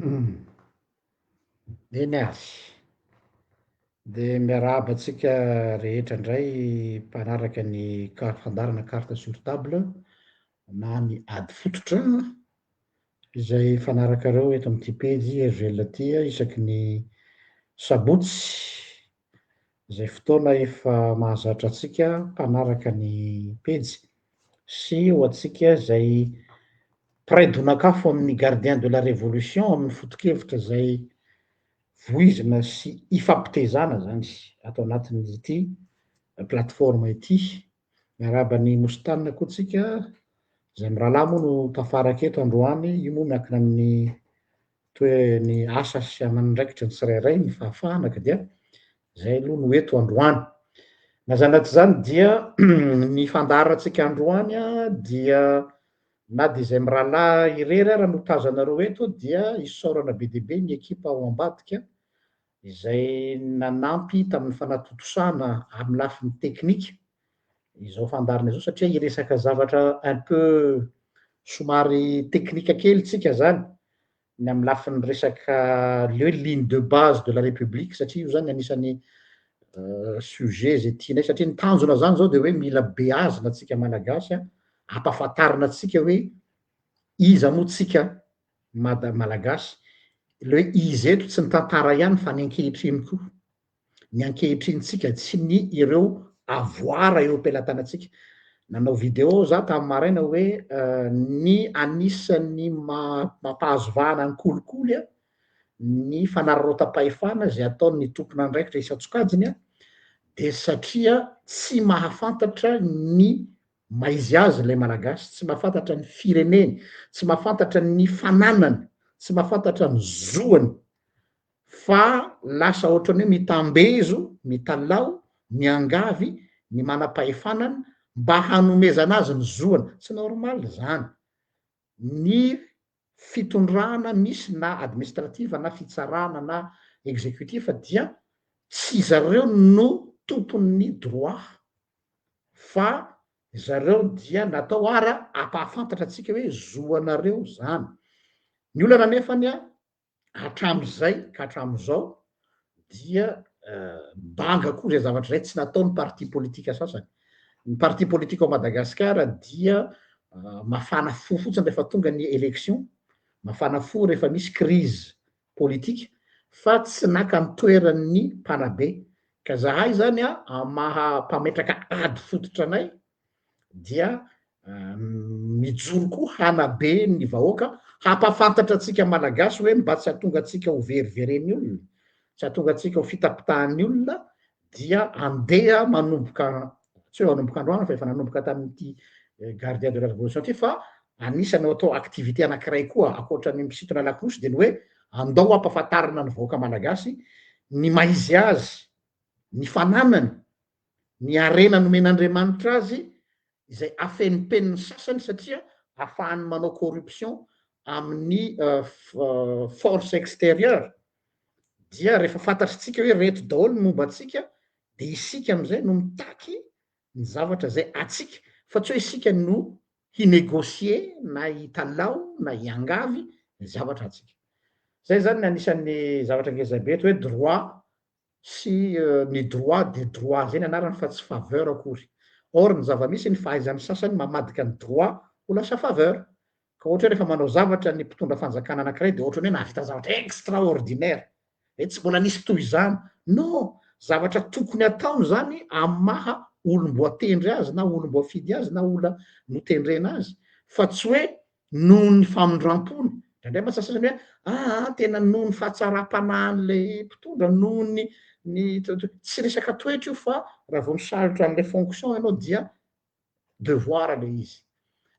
Eny azy de miarahaba antsika rehetra indray mpanaraka ny fandarana carte sur table na ny ady fototra izay fanarakareo eto am'ty pejy RGL ty isaky ny sabotsy zay fotoana efa mahazatra antsika mpanaraka ny pejy sy ho antsika zay mpiray-donakafo amin'ny gardien de la révolution amin'ny foto-kevitra zay voizina sy ifampitezana zany atao anatin'ity plateforme ity miarahaba ny mositanina koa tsika zay mirahalahy moa no tafara aketo androany io moa miankina amin'ny toe ny asa sy aman'andraikitra ny tsirairay ny fahafahana ka dia zay aloha no eto androany na zanaty zany dia ny fandarantsika androany a dia na de zay mirahalahy irery ara no tazanareo eto dia isaorana be deabe ny ekipa ao ambadika izay nanampy tamin'ny fanatotosana amy lafiny teknika izao fandarina izao satria iresaka zavatra un peu somary teknika kely tsika zany ny amy lafiny resaka le ligne de base de la république satria io zany anisan'ny sujet zay tianay satria ny tanjona zany zao de hoe mila beazina atsika malagasy a ampahafantarina atsika hoe iza moa tsika malagasy le hoe izy eto tsy ny tantara ihany fa ny ankehitriny koa ny ankehitriny-tsika tsy ny ireo avoara eo am-pelantanantsika nanao video za tamy maraina hoe ny anisan'ny mampahazo vahana ny kolikoly a ny fanararaotam-pahefana zay ataony tompona andraikitra isan-tsokajiny a de satria tsy mahafantatra ny maizy azy lay malagasy tsy mahafantatra ny fireneny tsy mahafantatra ny fananany tsy mahafantatra ny zoany fa lasa ohatrany hoe mitambezo mitalao miangavy ny manam-pahefanana mba hanomezana azy ny zoany tsy normaly zany ny fitondrana misy na administrativa na fitsarana na exécutif dia tsy zareo no tompon'ny droit fa zareo dia natao ara ampahafantatra atsika hoe zoanareo zany ny olana nefany a hatram'zay ka hatram'zao dia banga koa zay zavatra zay tsy nataony parti politika sasany ny parti politika ao madagasikara dia mafana fo fotsiny rehefa tonga ny élection mafana fo rehefa misy crise politika fa tsy naka ny toeran'ny mpanabe ka zahay zany a maha mpametraka ady fototra anay dia mijoro koa hanabe ny vahoaka hampafantatra atsika malagasy hoe mba tsy hahatonga atsika ho veriveren'ny olona tsy hahatonga atsika ho fitapitahan'ny olona dia andeha manomboka tsy hoe manomboka androany fa efa nanomboka tamin'ity gardien de la révolution ty fa anisany atao activité anankiray koa akoatrany misintona laklosy de ny hoe andao ampahafantarina ny vahoaka malagasy ny maizy azy ny fananany ny arena nomen'andriamanitra azy izay afenimpeniny sasany satria ahafahany manao corruption amin'ny force extérieure dia rehefa fantatritsika hoe reto daholo ny momba atsika de isika am'izay no mitaky ny zavatra zay atsika fa tsy hoe isika no hinegocie na hitalao na hiangavy ny zavatra atsika zay zany anisan'ny zavatra ngezabe eto hoe droit sy ny droit de droit zay ny anarany fa tsy faveur akory or ny zava-misy ny fahaizan'ny sasany mamadika ny droit ho lasa faveur ka ohatra hoe rehefa manao zavatra ny mpitondra fanjakana anankiray de ohatrany hoe nahavita zavatra extraordinaire tsy mbola nisy toy izany non zavatra tokony ataony zany amaha olom-boatendry azy na olom-boafidy azy na ola notendrena azy fa tsy hoe noho ny famondram-pony ndraindray masasasany hoe tena noho ny fahatsaram-panahin'le mpitondra noho ny tsy resaka toetra io fa raha vao misalotra an'le fonction ianao dia devoir le izy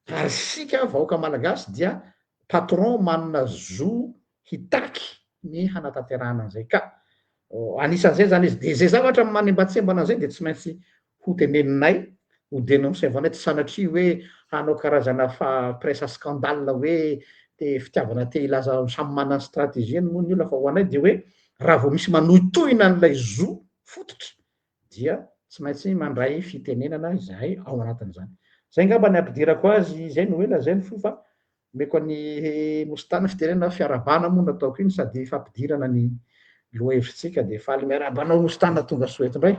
ary sika vahoaka malagasy dia patron manana zo hitaky ny hanatanterahana an'izay ka anisan'izay zany izy de zay zavatra manimbatsembana an'izay de tsy maintsy ho teneninay ho denoncevanay tsy sanatria hoe hanao karazana fa presse scandale hoe te fitiavana te ilaza samy manany stratégie ny moa ny io lafa ho anay de hoe raha vao misy manohitohina an'ilay zo fototra dia tsy maintsy mandray fitenenana izahay ao anatin'izany zay ngamba ny ampidirako azy zay no ela zay ny fo fa meko ny mositana fitenena fiarabana moa nataoko iny sady fampidirana ny lohahevitsika de faly miarabanao mositana tonga soeto indray.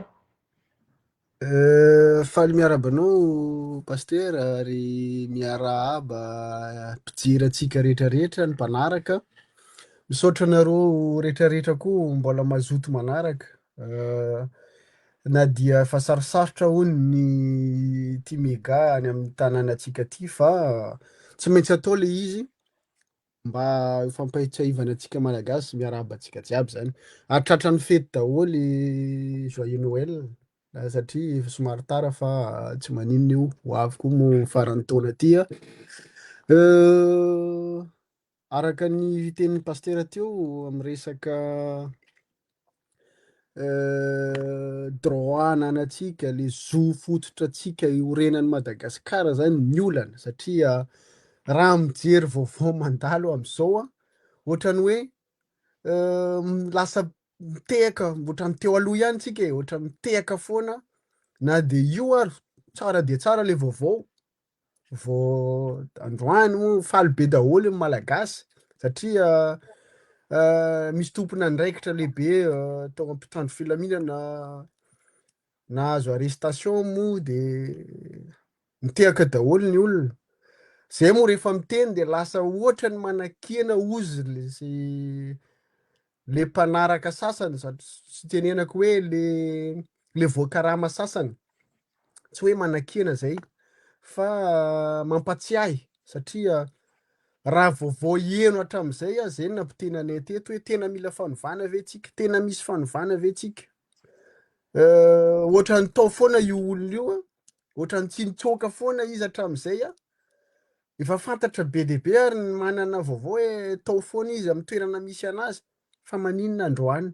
Faly miarabanao pastera ary miarahaba mpijery antsika rehetrarehetra ny mpanaraka. Misaotra anareo rehetrarehetra koa mbola mazoto manaraka. Na dia fa sarosarotra hono ny ty mega any amin'ny tanànatsika ty fa tsy maintsy atao le izy mba fampahitsiahivana antsika malagasy miarahaba antsika jiaby zany. Ary tratran'ny fety daholy joyeux Noël satria efa somary tara fa tsy maninona io ho avy koa mo faran'ny taona ty a. Araka ny tenin'ny pastera teo amy resaka droit ananatsika le zo fototra atsika iorenan'ny Madagasikara zany miolana satria raha mijery vaovao mandalo am'izao a ohatrany hoe lasa mitehaka ohatrany teo aloha ihany tsika e ohatrany mitehaka foana na de io ary tsara de tsara le vaovao vao androany moa faly be daholy ny malagasy satria misy tompona andraikitra lehibe tao ampitandro filaminana nahazo arrestation moa de mitehaka daholy ny olona. Zay moa rehefa miteny de lasa ohatrany manakena ozy le mpanaraka sasany sy tenenako hoe le voakarama sasany tsy hoe manakena zay fa mampatsiahy satria raha vaovao eno hatram'izay a zay nampitenanay teto hoe tena mila fanovana ve tsika tena misy fanovana ve tsika ohatrany tao foana io olona io a ohatrany tsy nitsoaka foana izy hatram'izay a efa fantatra be dehibe ary ny manana vaovao hoe tao foana izy amy toerana misy anazy fa maninona androany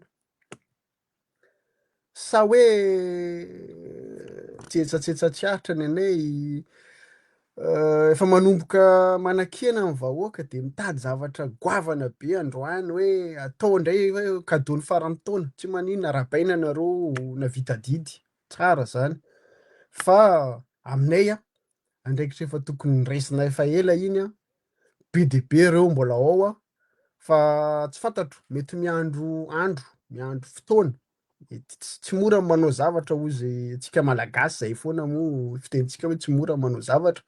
sa hoe tsetsatsetsatsyahatra ny anay efa manomboka manakena ny vahoaka de mitady zavatra goavana be androany hoe atao ndray hoe kadony farany taona tsy maninona arabaina nareo navita didy tsara zany fa aminay a andraikitra efa tokony raisina efa ela iny a be dehibe reo mbola ao a fa tsy fantatro mety miandro fotoana tsy mora manao zavatra ozy atsika malagasy zay foana mo fitenitsika hoe tsy mora manao zavatra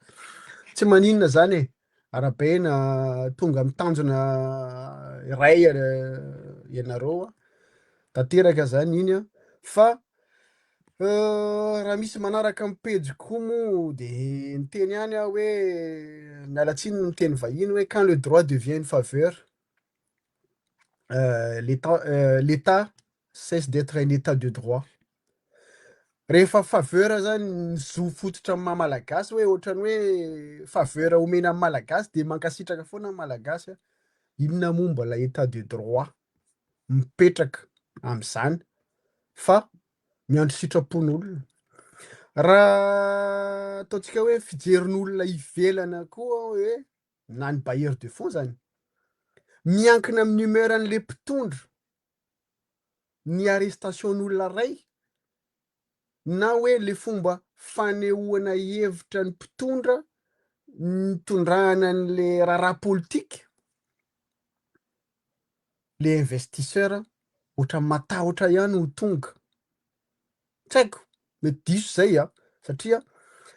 tsy maninona zany e arabaina tonga amy tanjona iray ianareo a tanteraka zany iny a fa raha misy manaraka amy pejiko mo de niteny ihany aho hoe mialatsiny ny teny vahiny hoe quand le droit devient une faveur l'état cesse d'être un état de droit. Rehefa faveur zany ny zo fototra amy maha-malagasy hoe ohatrany hoe faveur omena amy malagasy de mankasitraka foana ny malagasy a inona moa mbola état de droit mipetraka am'zany fa miandro sitrapon'olona raha ataontsika hoe fijerin'olona ivelana koa hoe na ny bailleur de fonds zany miankina amy numeran'le mpitondra ny arrestation'olona ray na hoe le fomba fanehoana hevitra ny mpitondra nitondrahana an'le raharaha politika le investisseur ohatrany matahotra ihany ho tonga tsy haiko mety diso zay a satria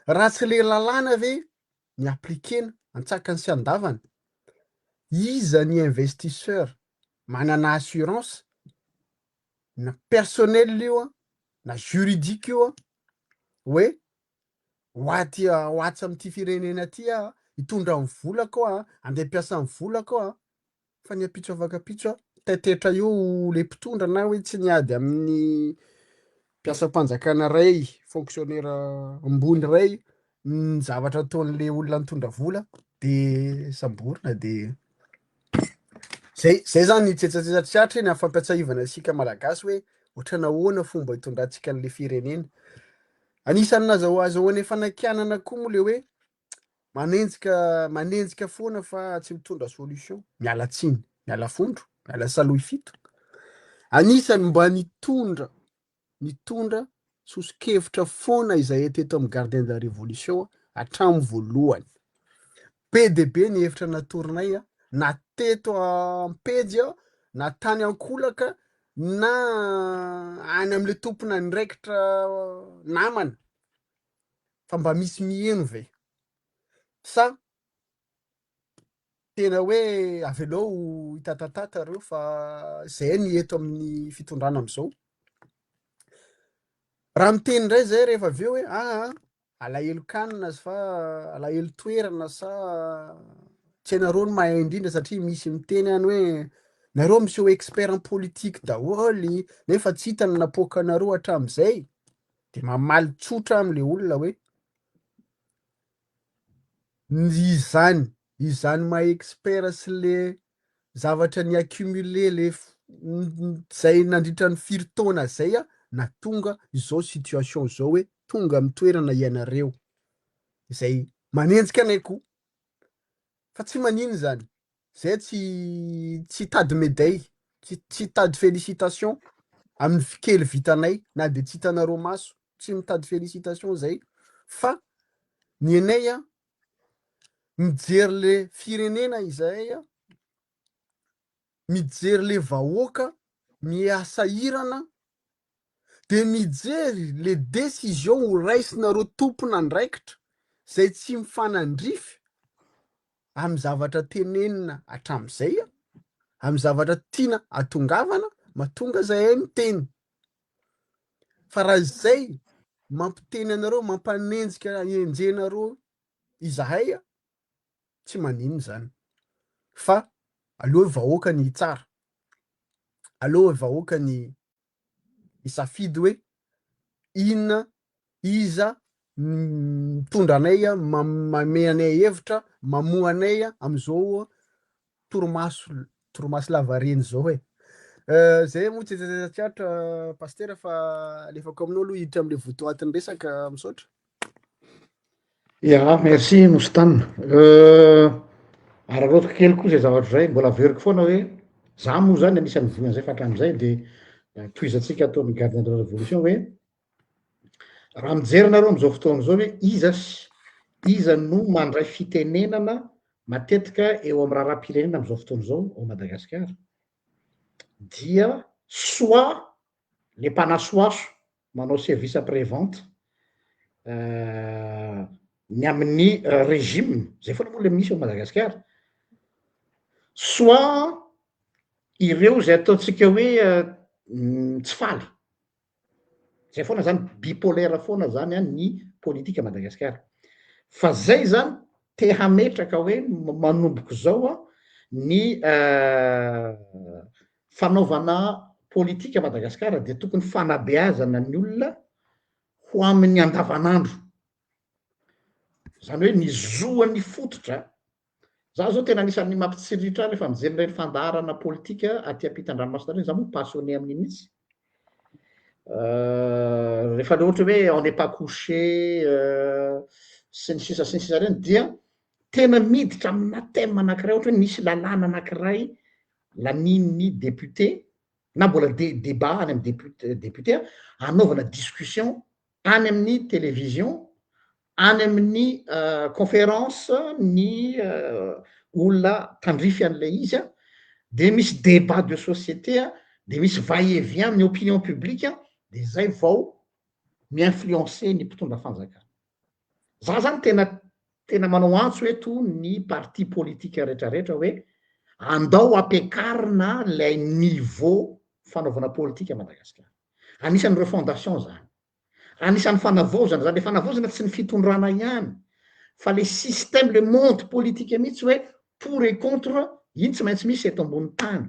raha tsy le lalàna ve ny aplikena antsakany sy andavana iza ny investisseur manana assurance na personnel io a na juridique io a hoe hoatsy am'ty firenena ty a hitondra ny vola koa andeha ampiasa ny vola koa fa ny apitso avakapitso a taitetra io le mpitondra na hoe tsy niady amin'ny mpiasam-panjakana ray fonctionnaire ambony ray ny zavatra ataon'le olona nitondra vola de samborina de zay zany tsetsatsetsatry ny fampiatsaivana asika malagasy hoe ohatrany nahoana fomba hitondrantsika an'le firenena anisany azahoany fanakianana koa moa le hoe manenjika foana fa tsy mitondra solution miala tsiny miala fondro miala saloy fito anisany mba nitondra soso-kevitra foana izay teto amy gardien de la révolution hatramy voalohany be de be ny hevitra natorinay a na teto ampejy aho na tany ankolaka na any am'le tompona ndraikitra namana fa mba misy miheno ve sa tena hoe avy aleo hitatatata reo fa zay ny eto amin'ny fitondrana am'izao raha miteny ndray zay rehefa avy eo hoe alahelo kanina fa alahelo toerana sa tsy anareo ny mahay indrindra satria misy miteny any hoe nareo miseho expert en politique daholy nefa tsy hitany napoaka anareo hatram'izay de mamaly tsotra am'le olona hoe izany mahay expert sy le zavatra ny accumulé le zay nandritra ny firy taona zay a na tonga izao situation zao hoe tonga amin'ny toerana ianareo zay manenjika anay koa fa tsy manino zany zay tsy tady médaille tsy tady félicitation amin'ny fikely vitanay na de tsy hitanareo maso tsy mitady félicitation zay fa ny anay a mijery le firenena izay a mijery le vahoaka miasahirana de mijery le décision ho raisinareo tompona andraikitra zay tsy mifanandrify amy zavatra tenenina hatram'izay a amy zavatra tiana atongavana mahatonga zay miteny fa raha zay mampiteny anareo mampanenjika enjenareo izahay a tsy manino zany fa aleo vahoaka ny tsara aleo vahoaka ny isafidy hoe inona iza mitondra anay a mame anay hevitra mamoa anay a am'izao toromaso lavareny zao hoe zay moa tsy tsiatra paster fa alefako aminao aloha hiditra am'le votoatin'ny resaka misaotra ya merci Nostane araroako kely koa zay zavatra zay mbola averiko foana hoe za moa zany anisan'ny voy an'izay fa hatram'izay de toizatsika ataon'ny gardien de la révolution hoe raha mijery nareo am'izao fotoana zao hoe iza no mandray fitenenana matetika eo amy raharam-pirenena am'izao fotoana zao ao Madagasikara dia soit le mpanasoaso manao service après vente ny amin'ny régime zay foana moa le misy ao Madagasikara soit ireo zay ataotsika hoe tsy faly zay foana zany bipolaire foana zany ny politika Madagasikara fa zay zany te hametraka hoe manomboka zao a ny fanaovana politika Madagasikara de tokony fanabeazana ny olona ho amin'ny andavanandro zany hoe ny zoan'ny fototra za zao tena anisan'ny mampitsiritra rehefa mijery reny fandaharana politika aty ampitan-dranomasina reny za moa passionné amin'ny mihitsy rehefa le ohatra hoe on n'est pas couché sy ny sisa reny dia tena miditra amina thème anankiray ohatra hoe nisy lalàna anankiray lanin'ny député na mbola débat any amin'ny député anaovana discussion any amin'ny télévision any amin'ny conférence ny olona tandrify an'le izy a de misy débat de société a de misy va-et-vient ny opinion publique a de zay vao mi-influencer ny mpitondra fanjakana za zany tena manao antso eto ny parti politique rehetrarehetra hoe andao ampiakarina lay niveau fanaovana politika Madagasikara anisan'ny refondation zany anisan'ny fanavaozana zany le fanavaozana tsy ny fitondrana ihany fa le système le monde politique mihitsy hoe pour et contre iny tsy maintsy misy eto ambony tany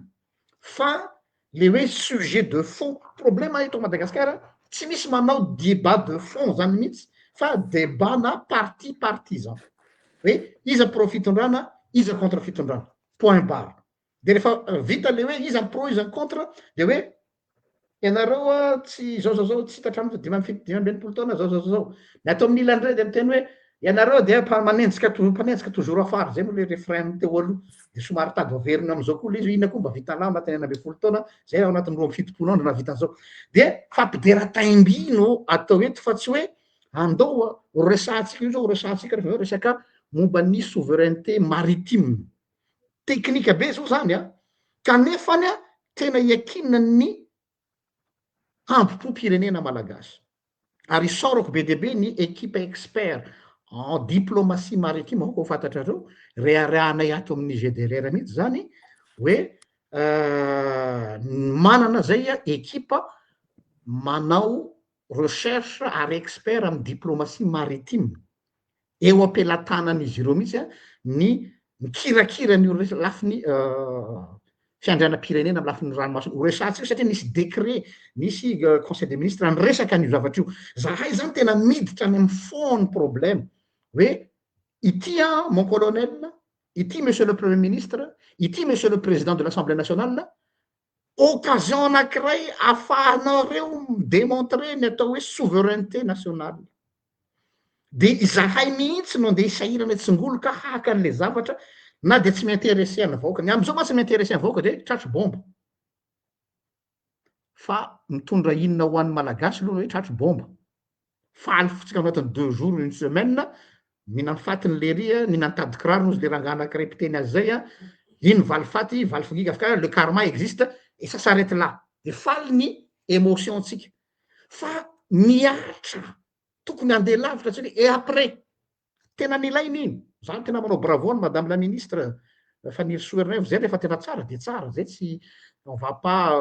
fa le hoe sujet de fond problème eto Madagasikara tsy misy manao débat de fond zany mihitsy fa débat na parti partisan hoe iza pro fitondrana iza contre fitondrana point barre de rehefa vita le hoe iza pro iza contre de hoe ianareo tsy zao tsy hitatramiko dimy amby enimpolo taona zao ny atao amin'ny ilany ray de miteny hoe ianareo de mpanenjika toujours afara zay moa le refrain teo aloha de somary tady averina am'izao koa le izy ina koa mba vita lama teny enina amby folo taona zay ao anatin'ny roa amby fitopolo andro na vitan'izao de fampidera-taimbino atao eto fa tsy hoe andao resahantsika io zao resahantsika rehefa resaka momba ny souveraineté maritime teknika be zao zany a kanefany a tena iakinina ny ampom-pirenena malagasy ary sorako be dia be ny équipe expert en diplomatie maritime ao ko fantatrareo reharehanay ato amin'ny GDLR mihitsy zany hoe manana zay a ekipa manao recherche ary expert amin'ny diplomatie maritime eo ampelantanan'izy ireo mihitsy a ny mikirakira ny lafiny fiandrianam-pirenena amy lafiny ranomasina ho resatsika satria nisy décret nisy conseil des ministres ny resaka an'io zavatra io zahay zany tena miditra any amy fond problème hoe ity a mon colonel ity monsieur le premier ministre ity monsieur le président de l'assemblée nationale occasion anankiray ahafahanareo démontrer ny atao hoe souveraineté nationale de zahay mihitsy no andeha isahirana tsingolo ka haka an'le zavatra na de tsy miintéressé any vahoaka ny am'izao ma tsy miintéressé any vahoaka de tratry bomba fa mitondra inona ho an'ny malagasy aloha hoe tratry bomba faly fotsika anatiny 2 jours une semaine mihinany fatiny le ria nihinany tady kiraro nozy le rangah anankiray mpiteny azy zay a iny valy faty valy figika afaka le karma existe et ça s'arrête là de faly ny émotion tsika fa miatra tokony andeha lavitra tsika et après tena nilainy iny zany tena manao bravo any madame la ministre Fanny Soerinève zay rehefa tena tsara de tsara zay tsy on va pas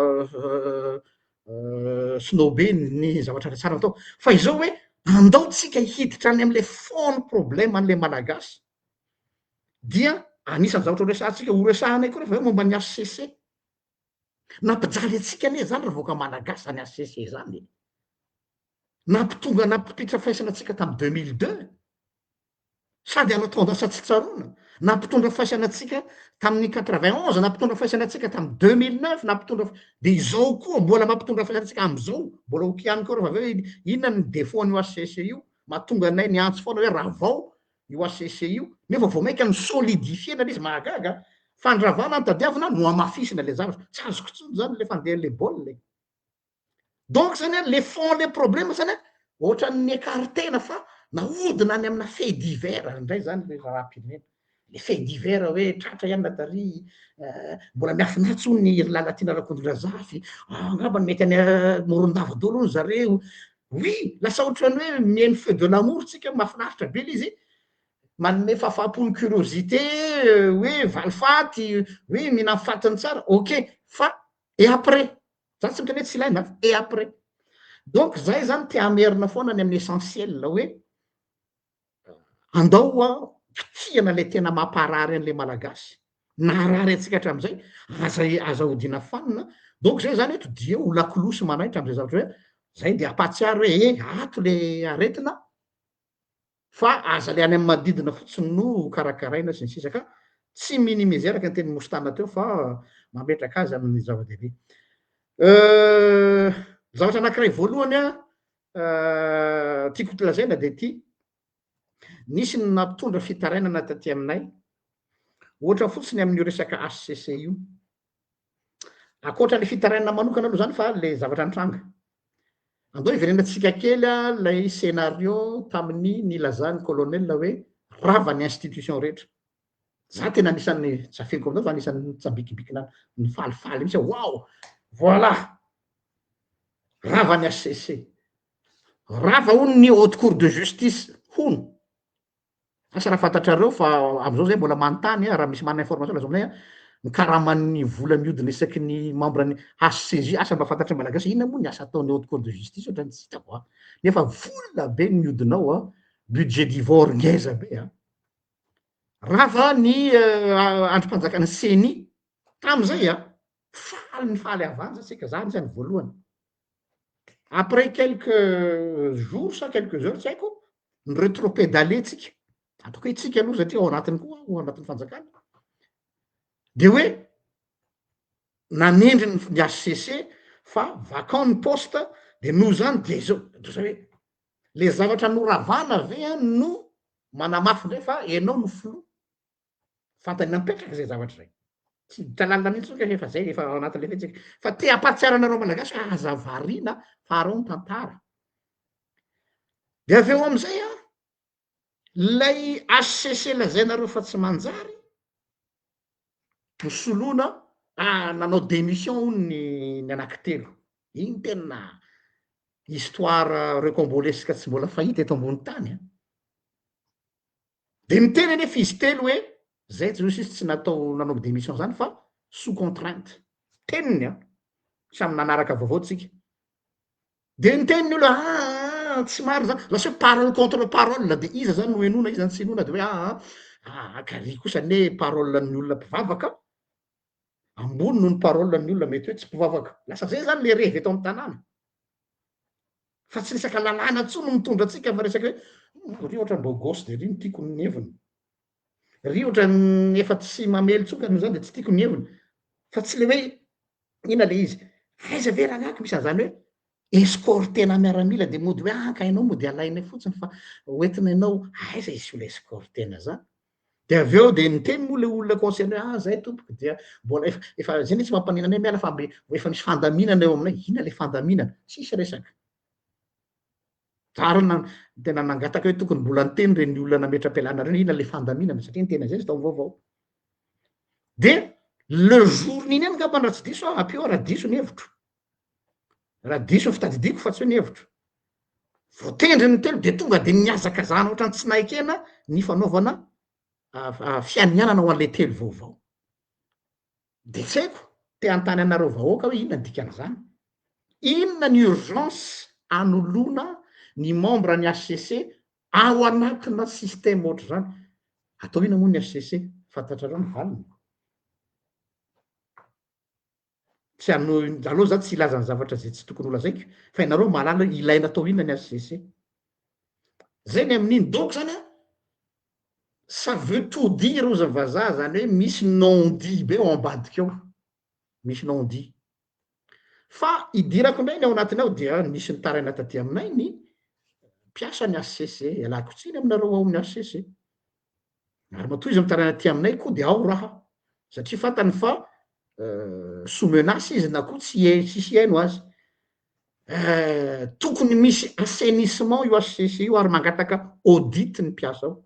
snober ny zavatra re tsara atao fa izao hoe andao tsika hiditra any am'le fond problème an'le malagasy dia anisan'ny zavatra ho resahantsika ho resahanay koa rehefa hoe momba ny HCC nampijaly atsika anie zany raha voaka malagasy zany HCC zany nampitonga nampititra faisana atsika tamy 2002 sady ana tendance tsy tsaroana nampitondra faisana atsika tamin'ny 91 nampitondra faisana atsika tamy 2009 nampitondra de izao koa mbola mampitondra faisana atsika am'izao mbola okiany koa rehefa avy hoe inona ny défaut ny HCC io mahatonga anay ny antso foana hoe raha vao io HCC io nefa vao mainka ny solidifiena izy mahagaga fandravana ny tadiavina no amafisina le zavatra tsy azoko tsony zany le fandeha le baolina donc zany a le fond le problème zany a ohatran'ny écartena fa nahodina any amina fait divers indray zany le raharam-pirenena le fait divers hoe tratra ihany latary mbola miafinatso ny lalatina rakondrazafy angamba ny mety any morondava daholo ony zareo oui lasa ohatrany hoe mihaino feu de l'amour tsika mahafinaritra be le izy manome fafapony curiosité hoe valifaty hoe mihina fatiny tsara ok fa et après zany tsy miteny hoe tsy ilaina et après donc zay zany tia amerina foana ny amin'ny essentiel hoe andao a pitiana le tena mamparary an'le malagasy naharary atsika hatram'izay azahodina fanina donc zay zany eto dia ho lakolosy manaitra am'izay zavatra hoe zay de apatsiary hoe ato le aretina fa aza le any amy manodidina fotsiny no karakaraina sy ny sisa ka tsy minimiser araka ny teny mositana teo fa mametraka azy amin'ny zava-dehibe zavatra anankiray voalohany a tiako tolazaina de ty nisy ny nampitondra fitarainana taty aminay ohatra fotsiny amin'io resaka HCC io akoatra le fitarainana manokana aloha zany fa le zavatra nitranga andao iverenatsika kely a lay scénario tamin'ny nilazany colonel hoe rava ny institution rehetra za tena anisan'ny tsafiko aminao fa anisan'ny tsambikibikina ny falifaly misy wow voilà rava ny HCC rava hono ny haute cour de justice hono asa raha fantatrareo fa am'izao zay mbola manontany raha misy manana information laza aminay ny karaman'ny vola miodina isaky ny membre ny HCJ asa mba fantatra malagasy inona moa ny asa ataony haute cour de justice ohatrany tsy hitako a nefa vola be ny miodinao a budget d'ivoire ngeza be a rava ny androm-panjakany CENI tam'izay a faly ny faly avanja tsika zany zany voalohany après quelques jours sa quelques heures tsy haiko ny retropédalé tsika ataoko hoe tsika aloha satria ao anatiny koa ao anatin'ny fanjakana de hoe nanendry ny HCC fa vacant ny poste de no zany de zao hoe le zavatra noravana ave a no manamafy ndray fa ianao no flo fantany napetraky zay zavatra zay tsy tralalina mihitsy ka efa zay efa ao anatin'le fetsika fa te ampatsiaranareo malagasy aza variana fa arao ny tantara de aveo am'izay a lay HCC lazainareo fa tsy manjary nosoloana nanao démission ny anankitelo iny tena histoire recombolesque tsy mbola fahita eto ambony tany a de niteny anefa izy telo hoe zay tsy sisy tsy natao nanao démission zany fa sous contrainte teniny a samy nanaraka vaovao tsika de niteniny olo tsy maro zany lasa hoe parole contre parole de iza zany no enona iza ny tsy enona de hoe kary kosa ne parole ny olona mpivavaka ambony no ny parole ny olona mety hoe tsy mpivavaka lasa zay zany le revy eto amin'ny tanàna fa tsy resaka lalàna ntsony mitondra atsika fa resaky hoe ry ohatra mbo gosy de ry ny tiako ny heviny ry ohatra ny efa tsy mamely tsoka no zany de tsy tiako ny heviny fa tsy le hoe ina le izy aiza ve raha gn'aky misy an'izany hoe escortena miaramila de mody hoe ka hainao mody alaina fotsiny fa hoentina ianao aiza izy io le escortena zany de avy eo de niteny moa le olona concerné zay tompoko dia mbola efa zay ny tsy mampanina miala fa efa misy fandaminana eo aminay ina le fandaminana sisy resaka tarina tena nangataka hoe tokony mbola niteny reny olona nametra-pialana reny ina le fandaminana satria nitena zay tao vaovao de le jour niny any ngamba raha tsy diso ampio raha diso ny hevitro raha diso ny fitadidiko fa tsy hoe ny hevitro voatendry ny telo de tonga de niazakazana ohatrany tsy naikena ny fanaovana fianianana ho an'le telo vaovao de tsy haiko te antany anareo vahoaka hoe inona dikan'izany inona ny urgence anolona ny membre ny HCC ao anatina système ohatra zany atao ina moa ny HCC fantatrareo ny valiny tsy aloha zany tsy ilaza ny zavatra zay tsy tokony ho lazaiko fa ianareo mahalala ilaina atao inona ny HCC zay ny amin'iny donc zany a ça veut tout dire ozy vazaha zany hoe misy non dit be ao ambadika ao misy non dit fa idirako indray ny ao anatiny ao dia misy nitaraina taty aminay ny mpiasa ny HCC ialako tsiny aminareo ao amin'ny HCC ary matoa izy mitaraina ty aminay koa de ao raha satria fantany fa sous menace izy na koa tsisy haino azy tokony misy assainissement io HCC io ary mangataka audit ny mpiasa ao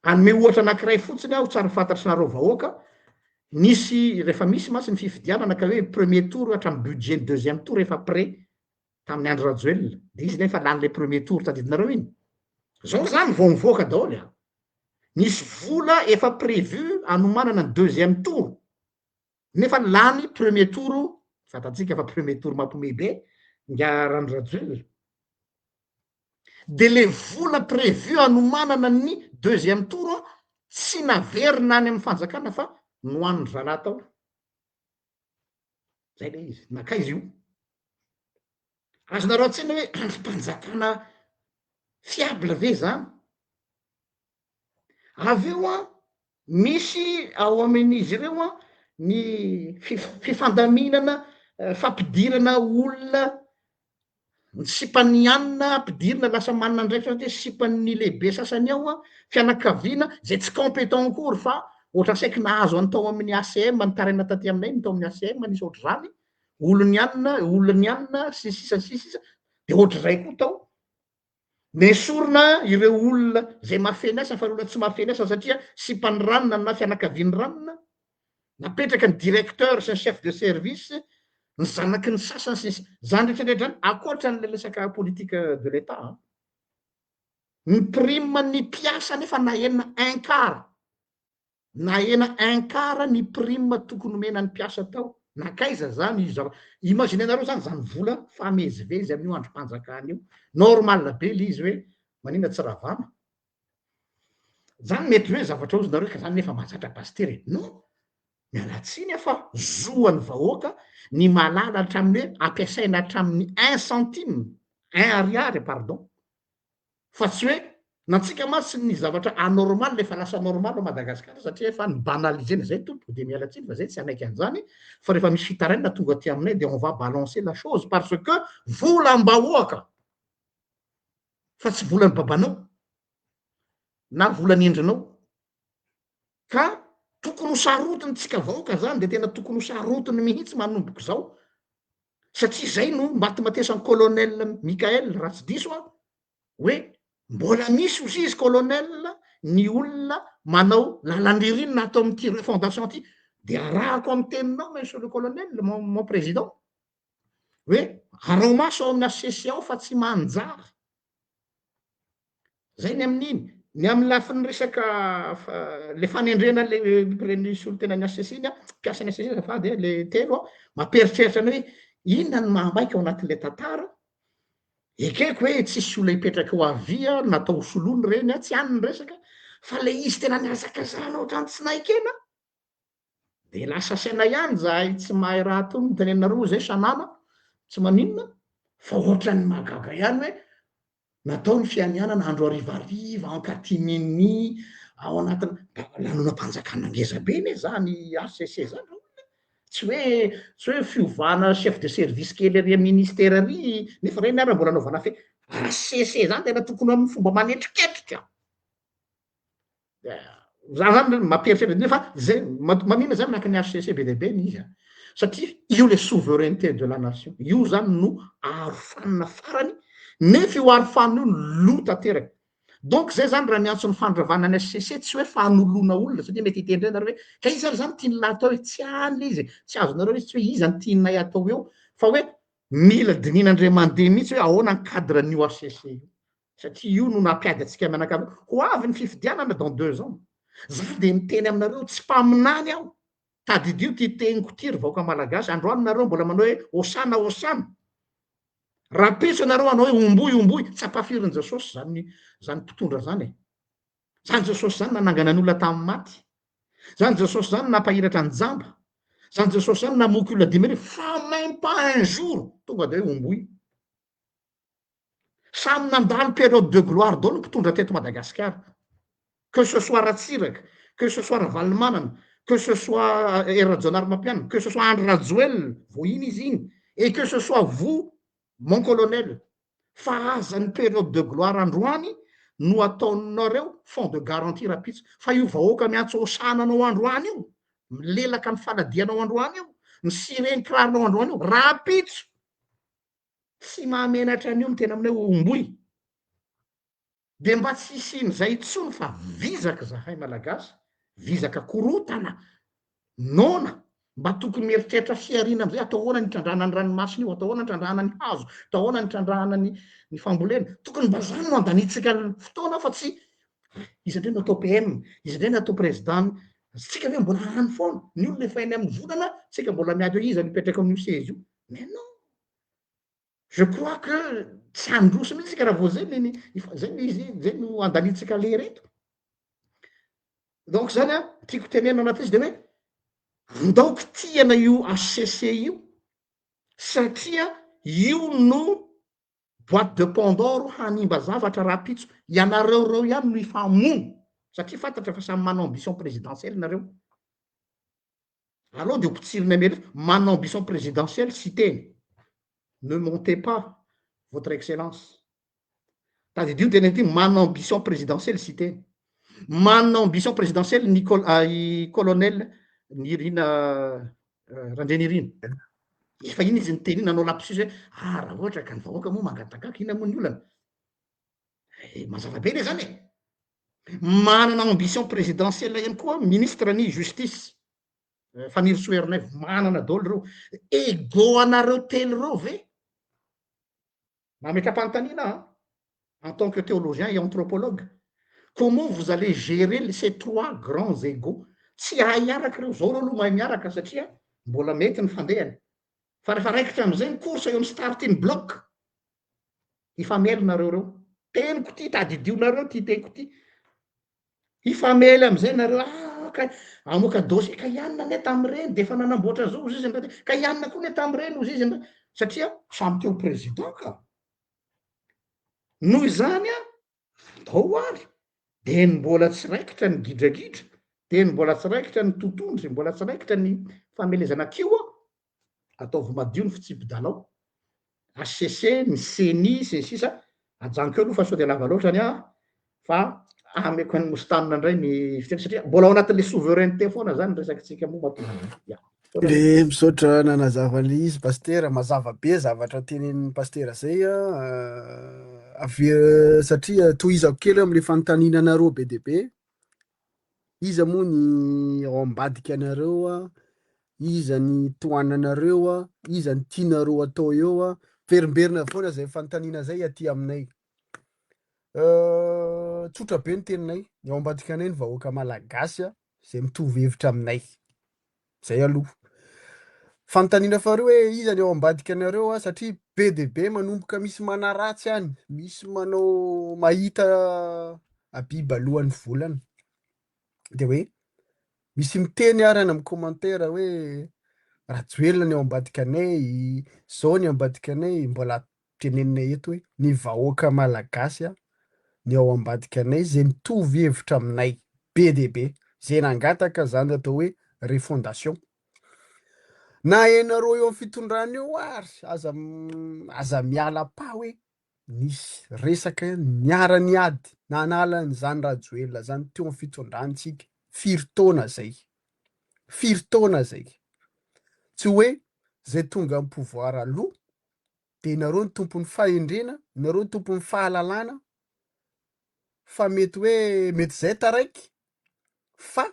anome ohatra anankiray fotsiny aho tsara fantatrinareo vahoaka nisy rehefa misy masy ny fifidianana ka hoe premier tour hatramy budget ny deuxième tour efa près tamin'ny andro rajoelona de izy nefa lany le premier tour tadidinareo iny zao zany vao mivoaka daholy a nisy vola efa prévu anomanana ny deuxième tour nefa lany premier tour fatatsika fa premier tour mampiomehy be nga rano rajoelona de le vola prévu anomanana ny deuxième tour tsy naverina any amin'ny fanjakana fa nohan'ny zala tao zay le izy naka izy io azonareo an-tsena hoe mpanjakana fiable ve zany avy eo a misy ao amin'izy ireo a ny fifandaminana fampidirana olona ny sipanianina ampidirina lasa manina ndraiky hoe sipan'ny lehibe sasany ao a fianakaviana zay tsy compétent kory fa ohatra saiky nahazo anytao amin'ny ACM nitaraina taty aminay nytao amin'ny ACM nisy ohatra zany olony anina sisisa de ohatra zay koa tao mesorona ireo olona zay mafeny asa fa olona tsy mafeny asa satria sipany ranona na fianakaviany ranona napetraka ny directeur sy ny chef de service ny zanaky ny sasany sy zany rehetrarehetra zany akoatra n'le resaka politique de l'état ny prime ny mpiasa nefa nahena un quart ny prime tokony omena ny mpiasa tao nakaiza zany izy imaginenareo zany zany vola famezivezy amin'io androm-panjakana io normal be le izy hoe manina tsy ravana zany mety hoe zavatra ozonareo ka zany nefa mahazatra pastery non mialatsiny afa zoany vahoaka ny malala hatramin'ny hoe ampiasaina hatramin'ny 1 centime 1 ariary pardon fa tsy hoe natsika masy ny zavatra anormal lefa lasa normal ao Madagasikara satria efa ny banalisena zay tompoko de mialatsiny fa zay tsy anaiky an'izany fa rehefa misy fitaraina tonga aty aminay de on va balancer la chose parce que volam-bahoaka fa tsy volany babanao na volany endrinao ka tokony ho sarotiny tsika vahoaka zany de tena tokony ho sarotiny mihitsy manomboko zao satria zay no maty matesan'ny colonel Mikael raha tsy diso a hoe mbola misy ozy izy colonel ny olona manao lalandririnina atao am'ty fondation ty de arahako amy teninao monsieur le colonel mon président hoe arao maso ao amin'ny asesi ao fa tsy manjary zay ny amin'iny ny amy lafiny resaka le fanendrena le nisy olo tena ny asesi iny a mpiasany asesi zafady le telo a mamperitreritra any hoe inona ny mahamaiky ao anatin'le tantara ekeko hoe tsisy ola hipetraky ho avia natao solony reny a tsy anyny resaka fa le izy tena niazakazana ohatrany tsy naikena de lasa saina ihany zahay tsy mahay raha tony mitenenareo zay sanana tsy maninona fa ohatrany magaga ihany hoe natao ny fianianana andro arivariva ankatiminy ao anatiny lanona-mpanjakana ngezabe ne zany ACC zany tsy hoe fiovana chef de service kely ary ministère ary nefa reny ara mbola anaovana fe ACC zany tena tokony amin'ny fomba manetriketrika za zany mampieritreritra nefa zay manina zany naka ny ACC be deabe ny izy satria io le souveraineté de la nation io zany no arofanina farany nefa io arofanina io lo tanteraky donc zay zany raha miantso ny fandravana ny ACC tsy hoe fanolona olona satria mety hitendrena hoe ka izy ary zany tiany la atao hoe tsy any izy tsy azonareo izy tsy hoe izy any tianay atao eo fa hoe mila dininandre mandeha mihitsy hoe ahoana ny cadre n'io ACC io satria io no nampiady atsika mianakavy ho avy ny fifidianana dans 2 ans za de miteny aminareo tsy mpaminany aho tadidio ty teniko ty ry vahoaka malagasy androany nareo mbola manao hoe osana osana raha pitso anareo anao hoe omboy tsy ampafirin' Jesosy zany mpitondra zany e zany Jesosy zany nanangana ny olona tamin'ny maty zany Jesosy zany nampahiratra ny jamba zany Jesosy zany namoky olona dimy fa même pas un jour tonga de hoe omboy samy nandalo période de gloire dao no mpitondra teto Madagasikara que ce soit Ratsiraka que ce soit Ravalomanana que ce soit Erajonary Mampianina que ce soit Andry Rajoelina vo iny izy iny et que ce soit vous mon colonel fa azany période de gloire androany no ataonareo fond de garantie rapitso fa io vahoaka miantso osananao androany io milelaka ny faladianao androany io ny sireny kirarinao androany io rapitso tsy mahamenatra an'io mitena aminay omboy de mba tsy isiny zay tsony fa vizaka zahay malagasy vizaka korotana nona mba tokony mieritreritra fiarina am'izay atao ahoana nitrandrahana ny ranomasina io atao ahoana nitrandrahana ny hazo atao ahoana nitrandrahana ny fambolena tokony mba zany no andanitsika fotoana fa tsy izy indray natao PM izy indray natao président tsika hoe mbola hany foana ny olona efa eny amin'ny volana tsika mbola miady hoe izy mipetraka amin'io sezy io mais non je crois que tsy androso mihitsy tsika raha vo zay zay no andanitsika le reto donc zany a tiako tenena anaty izy de hoe ndaoko tiana io ACC io satria io no boîte de Pandore hanimba zavatra rapitso ianareo reo ihany no ifamono satria fantatra fa samy manao ambition présidentielle nareo alao de opotsirina mely manao ambition présidentielle sy teny ne montez pas votre excellence tadidio tena ty manao ambition présidentielle sy teny manao ambition présidentielle ny colonel nirina Randrenirina efa iny izy nyteny iny nanao lapsus hoe raha ohatra ka ny vahoaka moa mangatagaky iny amony olana mazava be le zany e manana ambition présidentielle ihany koa ministre ny justice Faniry Soernef manana daholo reo ego anareo telo reo ve nametra-panontaniana en tant que théologien et anthropologue comment vous allez gérer ces 3 grands égaux tsy ahay miaraka reo zao reo aloha mahay miaraka satria mbola mety ny fandehany fa rehefa raikitra am'izay ny course eo ny startiny bloc ifamely nareo reo teniko ty tadidionareo ty teniko ty ifamely am'izay nareo ka amoaka dossier ka ianona ne tam'ireny de efa nanamboatra zao ozy izy ka ianona koa ne tam'ireny ozy izy satria samy teo président ka noho izany a dao ary de ny mbola tsy raikitra ny gidragidra de ny mbola tsy raikitra ny totondry mbola tsy raikitra ny famelezana kio a ataovy madio ny fitsipidalao ACC ny CENI sy ny sisa ajankeo aloha fa sao de lava loatra ny fa ameko any mostanina indray ny fiteny satria mbola ao anatin'le souveraineté foana zany resakytsika moa matonga le misaotra nanazava le izy pastera mazava be zavatra tenenin'ny pastera zay Satria tohizako kely am'le fanontaniananareo be dia be, iza moa ny ao ambadika anareo a, iza ny tohananareo a, iza ny tianareo atao eo a, verimberina foana zay fanontaniana zay aty aminay. Tsotra be ny teninay, ny ao ambadika anay ny vahoaka malagasy a, zay mitovy hevitra aminay, zay aloha. Fanontaniana faharoa hoe iza ny ao ambadika anareo a, satria be dia be manomboka misy manaratsy any, misy manao mahita biby alohan'ny volany. De hoe misy miteny ary any amin'ny commentaire hoe Rajoelina ny ao ambadika anay, zao ny ambadika anay, mbola teneninay eto hoe ny vahoaka malagasy a, ny ao ambadika anay zay mitovy hevitra aminay be dia be, zay nangataka zany atao hoe refondation. Na hainareo eo amin'ny fitondrana eo ary aza miala pa hoe nisy resaka niara-niady nanalan'izany Rajoelina zany teo amin'ny fitondrantsika firy taona zay, firy taona zay. Tsy hoe zay tonga amin'ny pouvoir aloha de nareo ny tompon'ny fahendrena, nareo ny tompon'ny fahalalana, fa mety zay taraiky, fa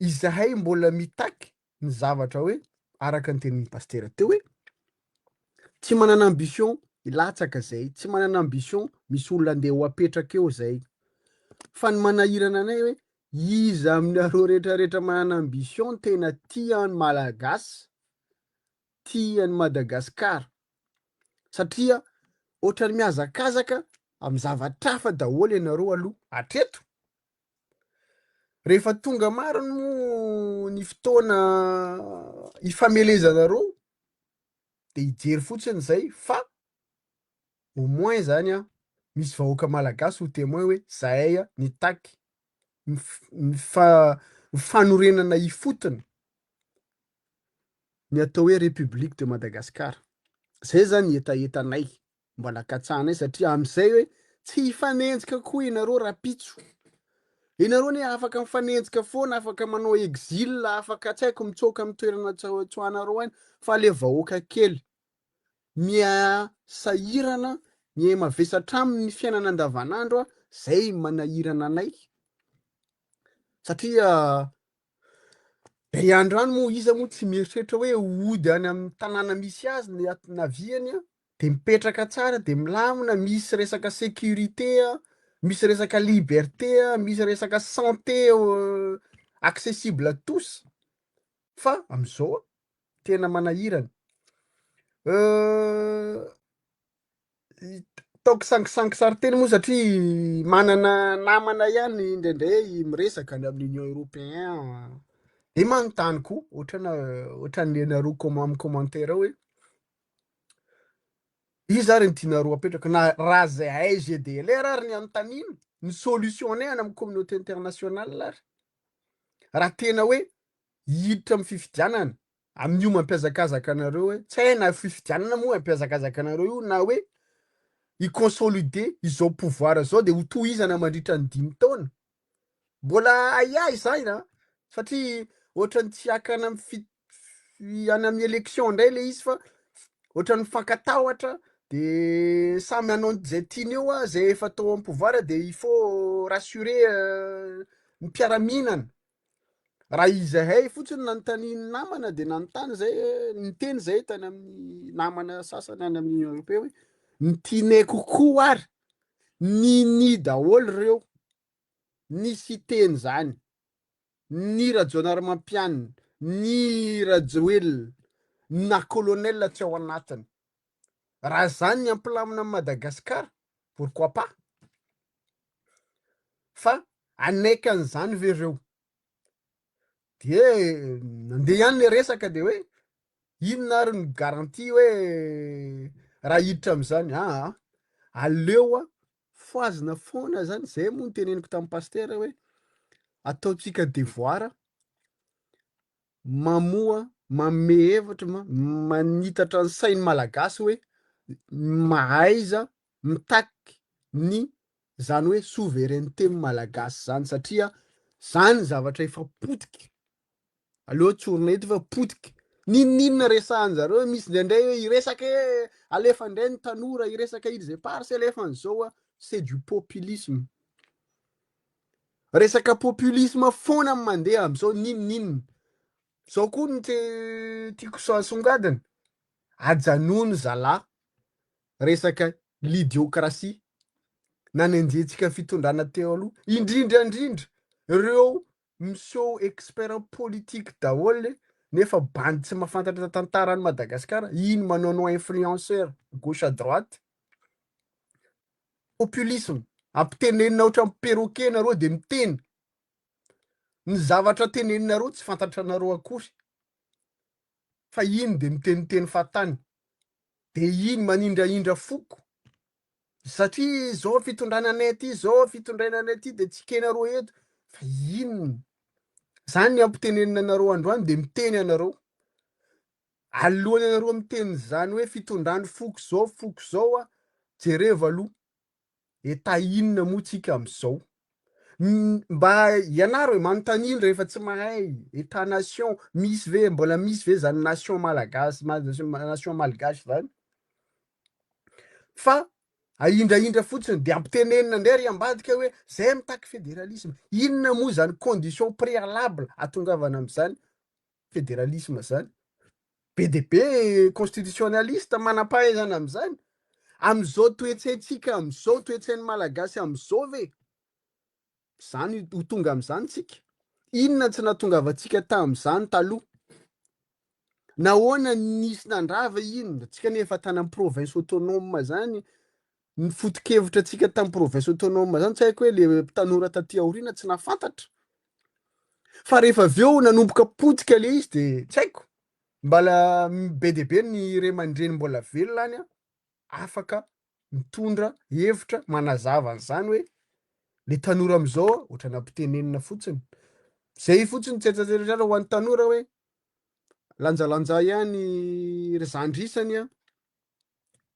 izahay mbola mitaky ny zavatra hoe araka ny tenin'ny pastera teo hoe tsy manana ambition hilatsaka zay, tsy manana ambition misy olona andeha ho apetraka eo zay, fa ny manahirana anay hoe iza aminareo rehetrarehetra manana ambition tena tia ny malagasy, tia ny Madagasikara, satria ohatrany mihazakazaka amin'ny zavatra hafa daholo ianareo aloha hatreto. Rehefa tonga mariny moa ny fotoana ifamelezanareo de hijery fotsiny zay, fa au moins zany a misy vahoaka malagasy ho témoin hoe zahay a nitaky fanorenana ifotony ny atao hoe République de Madagascar. Zay zany etaetanay mbola katsahanay satria am'izay hoe tsy hifanenjika koa ianareo rapitso. Ianareo ne afaka mifanenjika foana, afaka manao exil, afaka tsy haiko mitsoaka amin'ny toerana tsoanareo any, fa le vahoaka kely miasahirana, mavesatra aminy fiainana andavanandro a, zay manahirana anay. Satria ray androany moa iza moa tsy mieritreritra hoe ody any amin'ny tanàna misy azy ny naviany a, de mipetraka tsara de milamina, misy resaka sécurité a, misy resaka liberté a, misy resaka santé accessible à tous, fa am'izao tena manahirana. Taoko sangisangy sary teny moa satria manana namana ihany indraindray miresaka any amin'ny Union Européen de manontany koa ohatran'ny anareo amin'ny commentaire hoe iza ary ny tianareo apetraka, na raha zahay GDLR ary ny anontanina ny solution-nay any amin'ny communauté internationale ary raha tena hoe hiditra amin'ny fifidianana amin'io mampiazakazaka anareo hoe tsy hay na fifidianana moa mampiazakazaka anareo io, na hoe i-consolider izao pouvoir zao de ho tohizana mandritra ny 5 taona, mbola aiay zay na satria ohatrany tsy akana any amin'ny élection ndray le izy, fa ohatrany mifankatahotra de samy hanao zay tiany eo a, zay efa tao amin'ny pouvoir de il faut rassurer ny mpiara-minana. Raha izahay fotsiny nanontany namana de nanontany zay niteny zay tany amin'ny namana sasany any amin'ny Union Européen hoe ny tianay kokoa ary ny daholo reo ny siteny zany, ny Rajaonarimampianina, ny Rajoelina na colonel tsy ao anatiny. Raha zany ny ampilamina amin'ny Madagasikara, pourquoi pas, fa anaiky an'izany ve reo de nandeha ihany le resaka de hoe inona ary ny garantie hoe raha hiditra am'izany. Aleo a foazina foana zany, zay moa ny teneniko tamin'ny pastera hoe ataotsika devoir mamoa, manome hevitra, manitatra ny sainy malagasy hoe mahaiza mitaky ny zany hoe souveraineté malagasy zany, satria zany zavatra efa potika, aleo tsorina eto fa potika Ninninona resahanjareo misy ndraindray hoe iresaka hoe alefa indray ny tanora iresaka izy zay parsy alefa an'izao a c'est du populisme. Resaka populisme foana mandeha am'izao ninninona. Zao koa ny tiako songadina ajanono zalahy resaka l'idiokrasia nanenjentsika fitondrana teo aloha indrindrandrindra ireo miseho expert politique daholo nefa bandy tsy mahafantatra tantarany Madagasikara ino manao influenceur gauche à droite. Populisme ampitenenina ohatra perroquet nareo de miteny ny zavatra teneninareo tsy fantatranareo akory fa ino de miteniteny fatany de ino manindraindra foko satria zao fitondrana aty zao fitondrana aty de tsy kenareo eto fa ino zany ny ampitenenina anareo androany de miteny anareo alohany anareo miteny zany hoe fitondrany foko zao a jereo aloha eta inona moa tsika am'izao mba ianaro manontany ino rehefa tsy mahay état nation misy ve mbola misy ve zany nation malagasy nation malgasy zany fa aindraindra fotsiny de ampitenenina ndray ry ambadika hoe zay mitaky fédéralisme inona moa zany condition préalable atongavana am'izany fédéralisme zany be de be constitutionnaliste manam-pahaizana am'izany am'izao toetsaitsika am'izao toetsain'ny malagasy am'izao ve zany ho tonga am'izany tsika inona tsy nahatongavantsika tam'izany taloha nahoana nisy nandrava ino tsika nefa tany amin'ny province autonome zany ny foto-kevitra atsika tamin'ny province autonome zany tsy haiko hoe le tanora taty aoriana tsy nafantatra fa rehefa avy eo nanomboka potika le izy de tsy haiko mbala be de be ny ray aman-dreny mbola velona any a afaka mitondra hevitra manazava an'izany hoe le tanora am'izao ohatra nampitenenina fotsiny zay fotsiny tsetsatseritrara ho an'ny tanora hoe lanjalanja ihany zandrisany a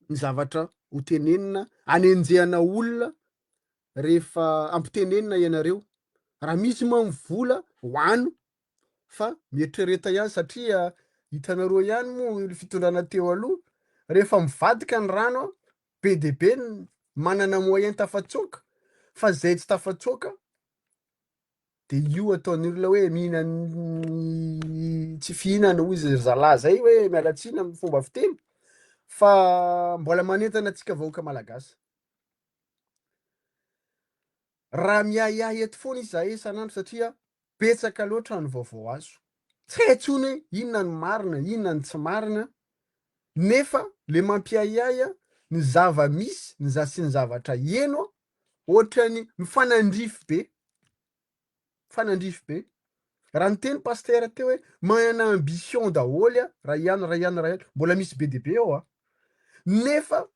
ny zavatra ho tenenina anenjehana olona rehefa ampitenenina ianareo raha misy moa vola hoano fa mieritrereita ihany satria hitanareo ihany moa fitondrana teo aloha rehefa mivadika ny rano be de be manana moyen tafatsoaka fa zay tsy tafatsoaka de io ataon'ny olona hoe mihinany tsy fihinana hoy izy zalahy zay hoe mialatsiny amin'ny fomba fiteny fa mbola manentana antsika vahoaka malagasy raha miahiahy eto foana izy zahay isan'andro satria betsaka loatra ny vaovao azo tsy haintsony hoe inona ny marina inona ny tsy marina nefa le mampiahiahy a ny zava misy ny zasy ny zavatra eno ohatrany mifanandrify be raha ny teny paster teo hoe manana ambition daholy a raha ihany mbola misy be de be ao a nefa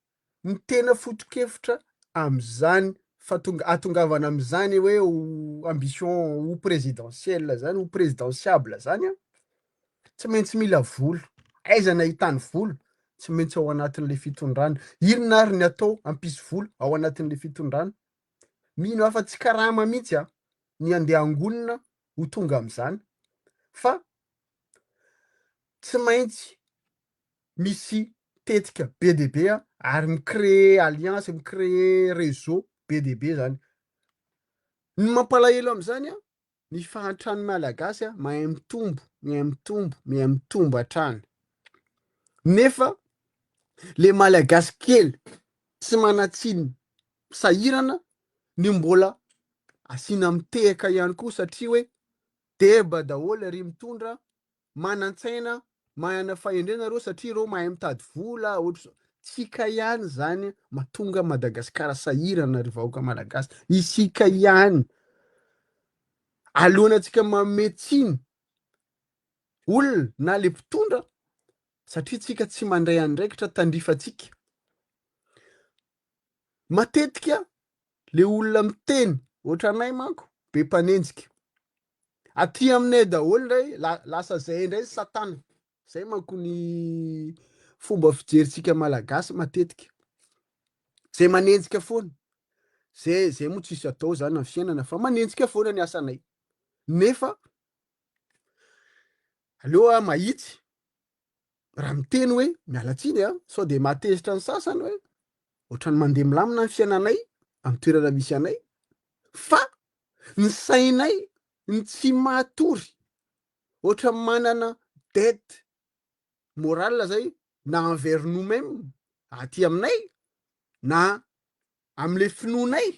ny tena foto-kevitra am'izany atongavana am'izany hoe ambition ho présidentielle zany ho présidentiable zany a tsy maintsy mila volo aiza nahitany volo tsy maintsy ao anatin'le fitondrana inona ary ny atao ampisy volo ao anatin'le fitondrana mino afa tsy karama mihitsy a ny andeha angonina ho tonga am'izany fa tsy maintsy misy tetika be de be a ary micréer alliance micréer réseau be de be zany ny mampalahelo am'izany a ny fahantrany malagasy a mahay mitombo hatrany nefa le malagasy kely tsy manatsiny sahirana ny mbola asina mitehaka ihany koa satria hoe deba daholo ary mitondra manan-tsaina mahana fahendrena reo satria reo mahay mitady vola ohatr'izao tsika ihany zany mahatonga Madagasikara sahirana ry vahoaka malagasy isika ihany alohana antsika manome tsiny olona na le mpitondra satria tsika tsy mandray andraikitra tandrifatsika matetika le olona miteny ohatra anay manko be mpanenjika aty aminay daholo ndray lasa zay ndray satana zay manko ny fomba fijerintsika malagasy matetika zay manenjika foana zay moa tsisy atao zany amin'ny fiainana fa manenjika foana ny asanay nefa aleoa mahitsy raha miteny hoe mialatsiny a sao de matezitra ny sasany hoe ohatrany mandeha milamina ny fiainanay amin'ny toerana misy anay fa ny sainay ny tsy matory ohatra manana dette morale zay na envers nous-mêmes aty aminay na am'le finoanay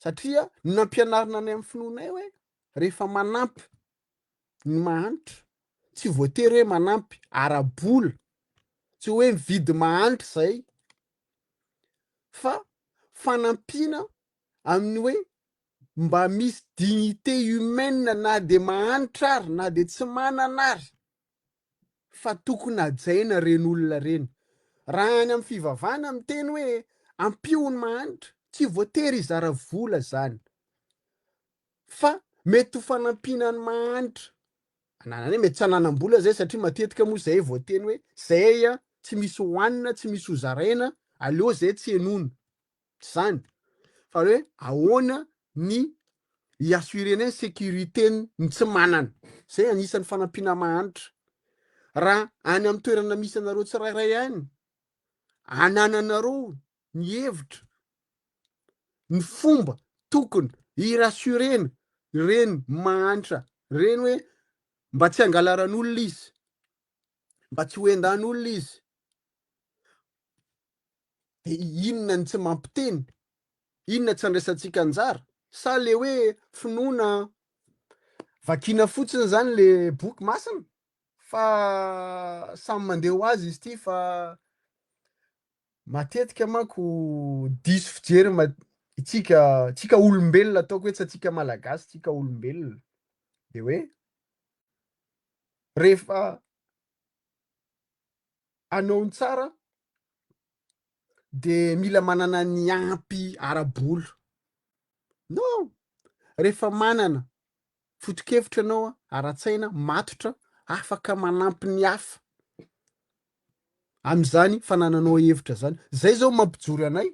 satria nampianarina any amin'ny finoanay hoe rehefa manampy ny mahanitra tsy voatery hoe manampy ara-bola tsy hoe mividy mahanitra zay fa fanampiana amin'ny hoe mba misy dignité humaine na de mahanitra ary na de tsy manana ary fa tokony ajaina reny olona reny raha any amin'ny fivavahana miteny hoe ampio ny mahanitra tsy voatery izara vola zany fa mety ho fanampiana ny mahanitra ananany hoe mety tsy ananam-bola zay satria matetika moa zay voateny hoe zay a tsy misy hohanina tsy misy hozaraina aleo zay tsy enono tsy zany fa hoe ahoana ny iassurena ny sécurité ny tsy manana zay anisan'ny fanampiana mahanitra raha any amin'ny toerana misy anareo tsirairay any anananareo ny hevitra ny fomba tokony irassurena reny mahanitra reny hoe mba tsy angalaran'olona izy mba tsy hoendan'olona izy de inona ny tsy mampiteny inona tsy andraisantsika anjara sa le hoe finoana vakina fotsiny zany le boky masina fa samy mandeha ho azy izy ty fa matetika manko diso fijery tsika olombelona ataoko hoe tsy atsika malagasy tsika olombelona de hoe rehefa anao ny tsara de mila manana ny ampy ara-bola non rehefa manana foto-kevitra anao ara-tsaina matotra afaka manampy ny hafa am'izany fanananao hevitra zany zay zao mampijory anay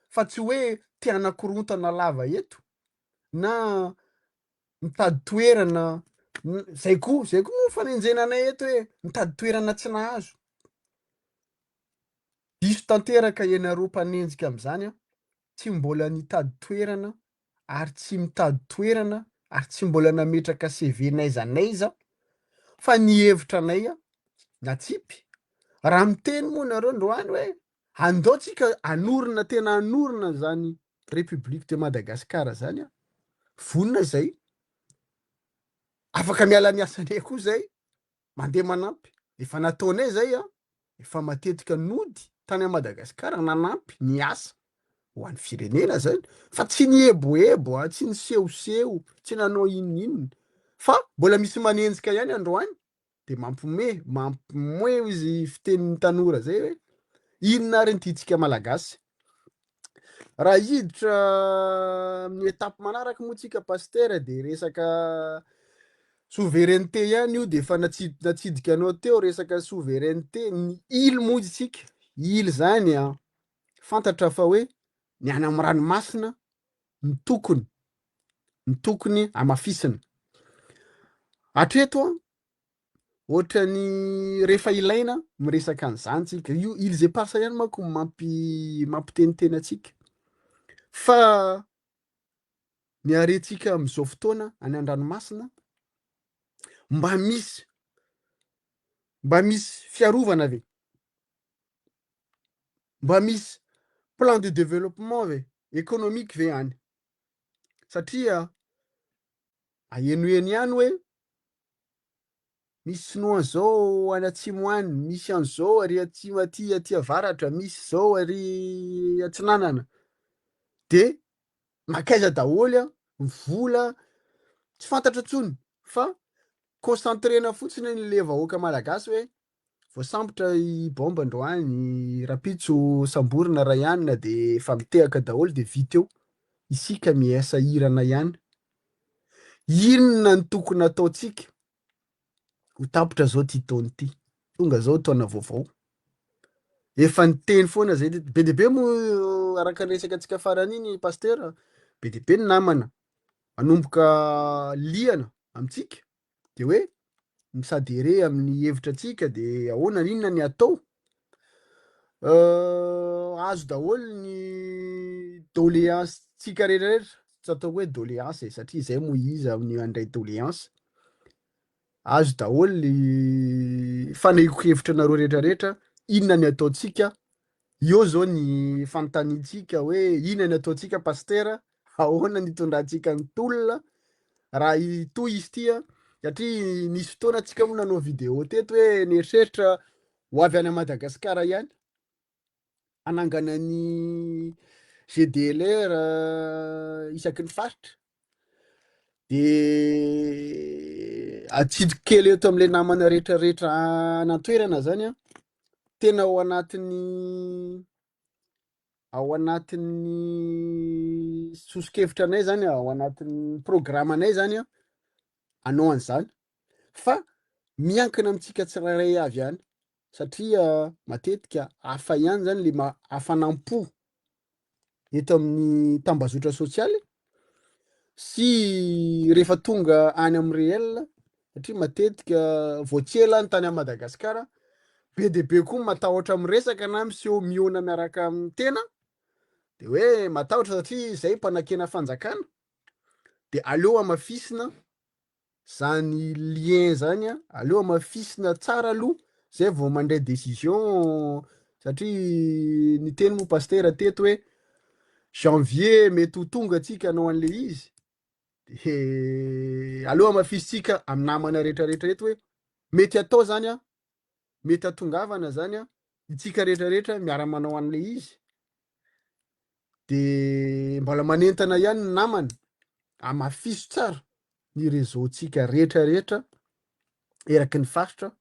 fa tsy hoe tianakorontana lava eto na mitady toerana zay koa moa fanenjena anay eto hoe mitady toerana tsy nahazo diso tanteraka ianareo mpanenjika am'izany a tsy mbola nitady toerana ary tsy mitady toerana ary tsy mbola nametraka CV n'aiza n'aiza fa ny hevitra anay a natsipy raha miteny moa nareo androany hoe andao tsika anorina tena anorina zany République de Madagascar zany a vonona zay afaka miala miasanay koa zay mandeha manampy efa nataonay zay a efa matetika nody tany a Madagasikara nanampy ny asa ho an'ny firenena zany fa tsy ny eboebo tsy ny sehoseho tsy nanao inon'inona fa mbola misy manenjika ihany androany de mampimoe izy fitenin'ny tanora zay hoe inona ary nititsika malagasy raha hiditra amin'ny etape manaraka moa tsika pasteur de resaka souveraineté ihany io de efa natsidika anao teo resaka souveraineté ny ily moa itsika ily zany a fantatra fa hoe ny any amin'ny ranomasina ny tokony amafisina hatreto a ohatra ny rehefa ilaina miresaka an'izany tsika io ily zay parsa ihany manko mampiteniteny atsika fa ny arentsika am'izao fotoana any an-dranomasina mba misy fiarovana ve mba misy plan de développement ve économique ve any satria aenoeny ihany hoe misy sinoa zao any atsimo any misy an'izao ary atsimo aty avaratra misy zao ary atsinanana de makaiza daholo a vola tsy fantatra tsony fa concentrena fotsiny le vahoaka malagasy hoe voasambotra i bomba androany rapitso samborina rayanina de fa mitehaka daholo de vita eo isika miasa irana ihany inona ny tokony ataotsika ho tapitra zao ty taony ty tonga zao taona vaovao efa niteny foana zay be de be moa araka resaka atsika farany iny pasteur be de be ny namana manomboka liana amitsika de hoe misady ere amin'ny hevitra atsika de ahoana inona ny atao azo daholo ny doléance tsika rehetrarehetra tsy atao hoe doléance satria zay mo iza amin'ny andray doléance azo daholo ny fanahiko-hevitra nareo rehetrarehetra inona ny ataotsika io zao ny fanontaniantsika hoe inona ny ataotsika pastera ahoana ny tondratsika ny tolona raha itoy izy tia satria nisy fotoana atsika mo nanao video teto hoe nieritreritra ho avy any Madagasikara ihany anangana ny GDLR isaky ny faritra de atsidiko kely eto am'le namana rehetrarehetra nantoerana zany a tena ao anatin'ny sosikevitra anay zany ao anatin'ny programme anay zany a anao an'izany fa miankina amintsika tsirairay avy ihany satria matetika hafa ihany zany le hafanam-po eto amin'ny tambazotra sosialy sy rehefa tonga any amin'ny réel satria matetika voatsela ny tany a Madagasikara be de be koa matahotra miresaka na miseho miona miaraka amin'ny tena de hoe matahotra satria zay mpanakena fanjakana de aleo amafisina zany lien zany a aleo amafisina tsara aloha zay vao mandray décision satria ny teny mo pastera teto hoe janvier mety ho tonga atsika anao an'le izy de aleo amafisitsika amin'ny namana rehetrarehetra eto hoe mety atao zany a mety atongavana zany a itsika rehetrarehetra miara-manao an'le izy de mbola manentana ihany ny namana amafiso tsara ny réseau-tsika rehetrarehetra eraky ny faritra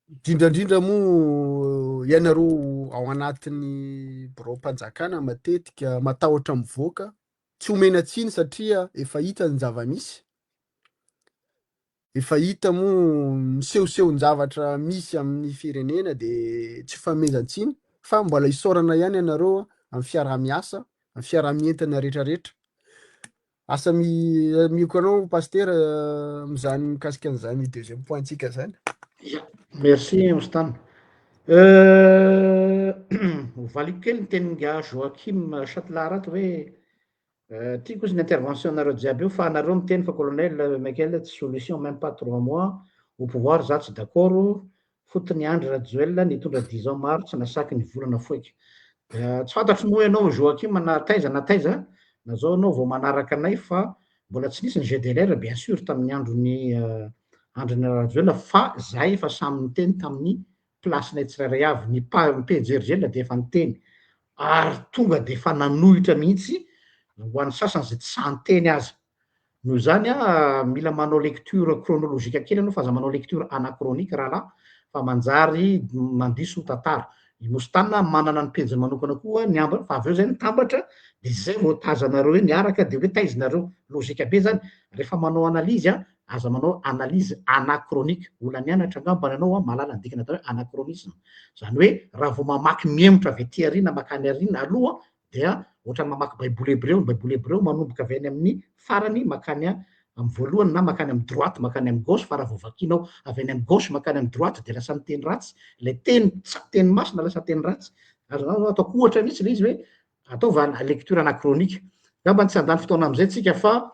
indrindrandrindra mo ianareo ao anatin'ny bureau-mpanjakana matetika matahotra mivoaka tsy omena tsiny satria efa hita ny zava-misy efa hita mo misehosehon-javatra misy amin'ny firenena de tsy fanomezan-tsiny fa mbola isaorana ihany ianareo amin'ny fiarah-miasa amin'ny fiarah-mientana rehetrarehetra asa miko anao pastera mizany mikasika an'izany deuxième point tsika zany ya merci mostana valiko kely ny teninga Joachim Chatelarato hoe tiako izy ny intervention nareo jiaby io fa anareo miteny fa colonel Michael tsy solution même pas 3 mois au pouvoir za tsy d'accord fotony Andry Rajoelina nitondra 10 ans maro tsy nasaky ny volana foiky tsy fantatro moa ianao Joachim na taiza na zao anao vao manaraka anay fa mbola tsy nisy ny GDLR bien sûr tamin'ny andron'ny Andry Rajoelina fa zahay efa samy niteny tamin'ny placenay tsirairay avy ny PJRG de efa niteny ary tonga de efa nanohitra mihitsy ho an'ny sasany zay tsy santeny azy noho zany a mila manao lecture chronologique kely anao fa aza manao lecture anachronique raha lahy fa manjary mandiso tantara i Mostana manana ny pejiny manokana koa ny ambiny fa avy eo zay nitambatra de zay vao tazanareo hoe niaraka de hoe taizinareo logika be zany rehefa manao analyse a aza manao analyse anachronique ola nianatra angambany anao a mahalala ny dikany atao hoe anachronisme zany hoe raha vao mamaky miemotra avy aty arina makany arina aloha dia ohatra mamaky baiboly hebreo manomboka avy any amin'ny farany makany amin'ny voalohany na makany amin'ny droite makany amin'ny gauche fa raha vao vakinao avy any amin'ny gauche makany amin'ny droite de lasa miteny ratsy le teny teny masina lasa teny ratsy azonao ataoko ohatra mihitsy le izy hoe ataova lecture anachronique ngamba tsy handany fotoana am'izay tsika fa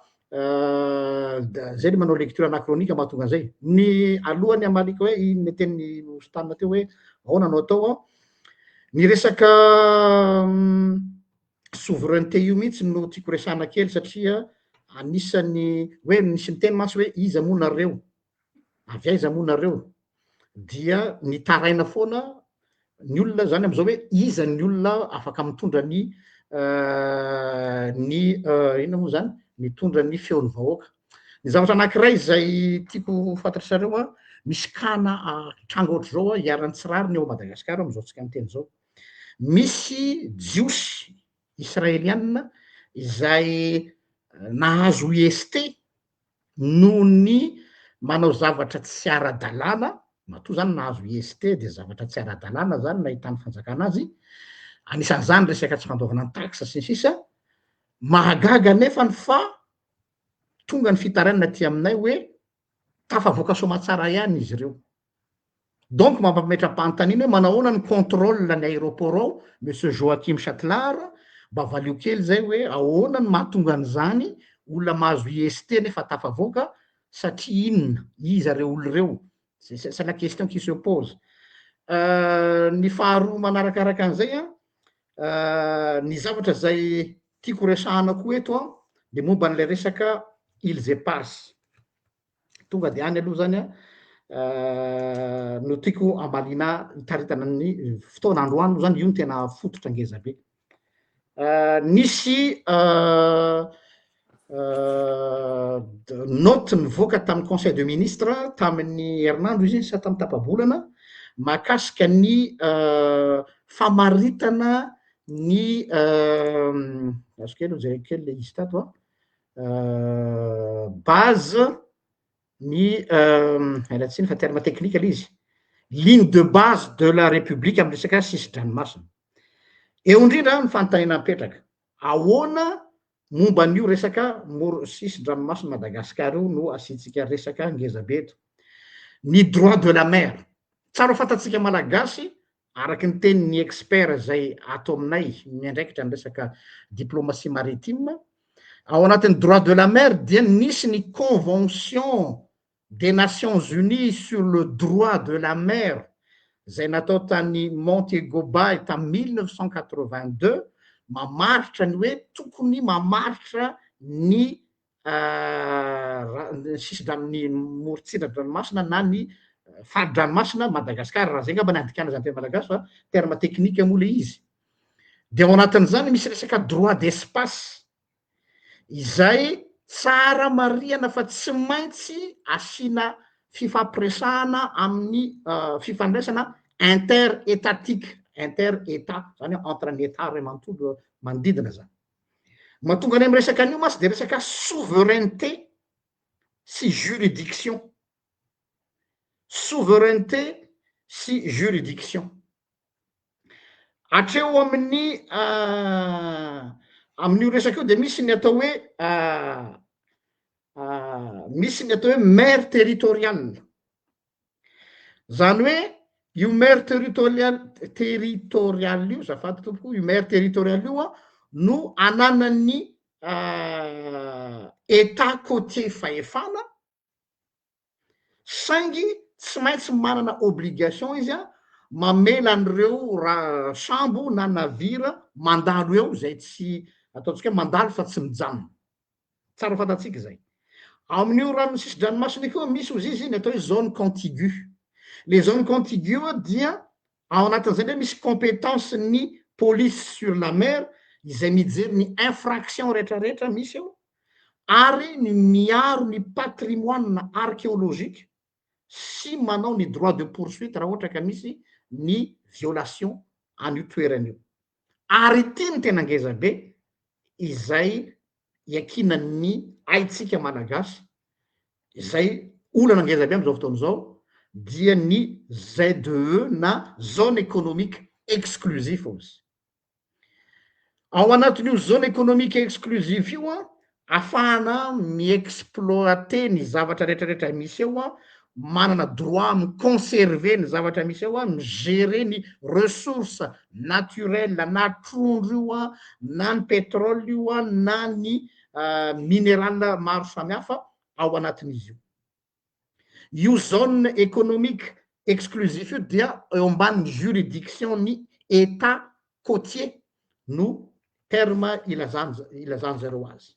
zay le manao lecture anachronique mahatonga an'izay ny alohany amalika hoe iny le teny Mostana teo hoe ahoana no atao ny resaka souveraineté io mihitsy no tiako resana kely satria anisany hoe misy miteny mantsy hoe iza moa nareo avy aiza moa nareo dia nitaraina foana ny olona zany am'izao hoe iza ny olona afaka mitondra ny inona moa zany mitondra ny feon'ny vahoaka ny zavatra anankiray zay tiako fantatrareo a misy kana tranga ohatry zao iaran'ny tsirariny eo Madagasikara am'izao tsika miteny zao misy jiosy israeliana izay nahazo IST noho ny manao zavatra tsy ara-dalàna matoa zany nahazo IST de zavatra tsy ara-dalàna zany nahitany fanjakana azy anisan'izany resaka tsy fandaovana ny taxe sy ny sisa mahagaga nefany fa tonga ny fitarainana aty aminay hoe tafavoaka somatsara ihany izy ireo. Donc mampametra-panontaniana hoe manahoana ny contrôle ny aéroport ao, monsieur Joachim Chatlar, mba valio kely zay hoe ahoana ny mahatonga an'izany olona mahazo IST nefa tafavoaka satria inona, iza reo olo reo, c'est la question qui se pose. Ny faharoa manarakaraka an'izay ny zavatra zay tiako resahana koa eto de momba n'le resaka ils et passe. Tonga de any aloha zany no tiako ambalina taritana ny fotoana androany zany io no tena fototra ngeza be. Nisy note nivoaka tamin'ny conseil de ministre tamin'ny herinandro izy sa tamin'ny tapabolana mahakasika ny famaritana ny azo kely jereko kely le izy tato base ny alatsiny fa terme technique le izy ligne de base de la république amin'ny resaka sisy-dranomasina. Eo indrindra ny fanontaniana mipetraka ahoana momba an'io resaka sisy-dranomasina Madagasikara io no asiantsika resaka ngezabe eto. Ny droit de la mer tsara fantatsika malagasy araky ny tenin'ny expert zay ato aminay miandraikitra ny resaka diplomatie maritime, ao anatin'ny droit de la mer dia nisy ny convention des Nations Unies sur le droit de la mer zay natao tany Montego Bay tamin'ny 1982 mamaritra ny hoe tokony mamaritra ny sisy-ny morotsira-dranomasina na ny fary-dranomasina Madagasikara, raha zay ngamba ny andikana zany teny malagasy fa terme technique moa le izy. De ao anatin'izany misy resaka droit d'espace izay tsara marihana fa tsy maintsy asiana fifampiresahana amin'ny fifandraisana inter-étatique, inter-état zany entre ny état ray manontolo manodidina zany. Mahatonga any amin'ny resaka an'io masy de resaka souveraineté sy juridiction. Souveraineté sy juridiction. Hatreo amin'ny amin'io resaka io de misy ny atao hoe mer territorial. Zany hoe io mer territorial io zafady tompoko, io mer territorial io no ananany état côtier fahefana saingy tsy maintsy manana obligation izy mamela an'ireo raha sambo na navira mandalo eo zay tsy ataontsika hoe mandalo fa tsy mijanona. Tsara fantatsika zay. Amin'io rano sisy-dranomasina koa misy ozy izy ny atao hoe zone contiguë. Les zones contiguës dia ao anatin'izay ndray misy compétence ny police sur la mer izay mijery ny infraction rehetrarehetra misy eo ary ny miaro ny patrimoine archéologique sy manao ny droit de poursuite raha ohatra ka misy ny violation an'io toeran'io. Ary ity ny tena ngeza be izay iakinan'ny haitsika malagasy izay olana ngeza be am'izao fotoana izao dia ny ZE na zone économique exclusive ozy. Ao anatin'io zone économique exclusive io ahafahana miexploiter ny zavatra rehetrarehetra misy eo manana droit miconserver ny zavatra misy eo migérer ny ressources naturelles na trondro io na ny pétrole io na ny minéral maro samihafa ao anatin'izy io. Io zone économique exclusive io dia eo ambanin'ny juridiction ny état côtier no terme ilazany zareo azy.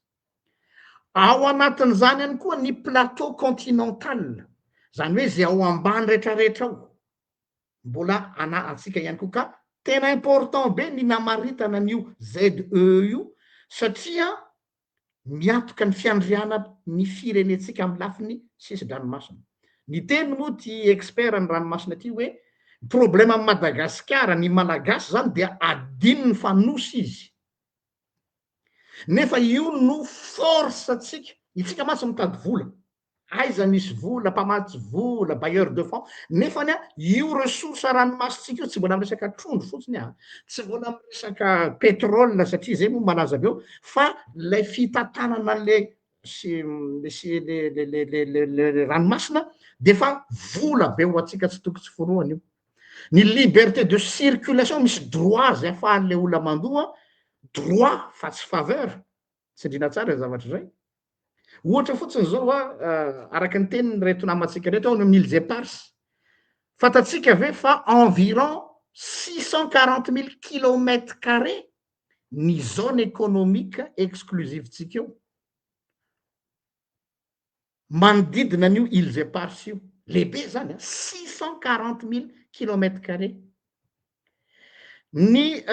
Ao anatin'izany ihany koa ny plateau continental, zany hoe zay ao ambany rehetrarehetra ao mbola antsika ihany koa ka tena important be ny namaritana an'io ZE io satria miatoka ny fiandriana ny firenetsika amin'ny lafiny sisy-dranomasina. Ny teny moa ty expert ny ranomasina ty hoe problème amin'ny Madagasikara ny malagasy zany dia adinony fanosy izy. Nefa io no force atsika, itsika matsy mitady vola, aiza misy vola, mpamatsy vola, bailleur de fonds, nefany io ressource ranomasitsika io tsy mbola am'resaka trondro fotsiny tsy mbola am'resaka pétrole satria zay moa malaza be eo, fa lay fitantanana le sy le ranomasina de efa vola be ho atsika tsy tokony tsy foroana io. Ny liberté de circulation misy droit zay afahan'le olona mandoa, droit fa tsy faveur, tsy indrina tsara zavatra zay. Ohatra fotsiny zao araky ny teniny reto namatsika reto ao amin'ny îles éparses, fatatsika ve fa environ 640 000 kilomètres carrés ny zone économique exclusive tsika eo, manodidina an'io îles éparses io, lehibe zany 640 000 kilomètres carrés. Ny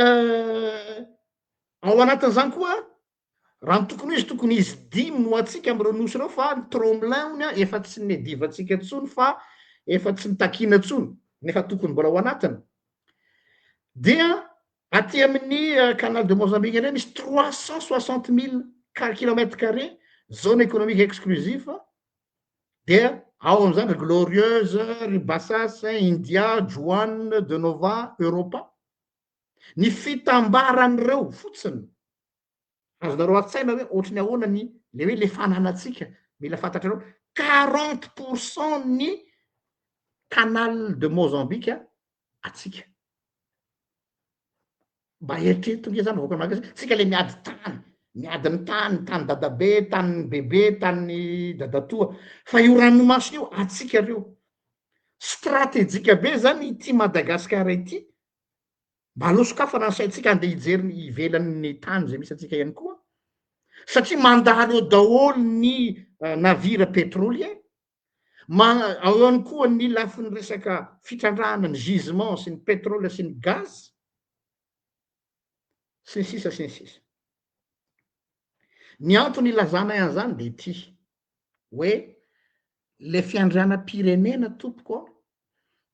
ao anatin'izany koa raha tokony izy tokony izy 5 no atsika am'ireo nosy reo fa ny tromblin ony efa tsy nedivantsika ntsony fa efa tsy nitakina ntsony nefa tokony mbola ao anatiny. Dia aty amin'ny canal de Mozambique indray misy 360 000 kilomètres carrés zone économique exclusive. Dia ao am'izany Glorieuse, Ribasas, India, Djoane, de Nova, Europa. Ny fitambaran'ireo fotsiny azonareo atsaina hoe ohatrany ahoana ny le hoe le fananantsika, mila fantatrareo 40% ny canal de Mozambique atsika. Mba eritrereto nge zany voaka malagasy tsika le miady tany, miady ny tany, tany dadabe, tany bebe, tany dadatoa, fa io ranomasina io atsika reo. Stratéjika be zany ity Madagasikara ity, mba alosokafana ny saitsika andeha hijery ny ivelan'ny tany zay misy atsika ihany koa, satria mandalo eo daholo ny navire pétrolier, ao ihany koa ny lafin'ny resaka fitrandrahana ny gisement sy ny pétrole sy ny gaz sy ny sisa sy ny sisa. Ny antony ilazana an'izany de ity hoe le fiandrianam-pirenena tompoko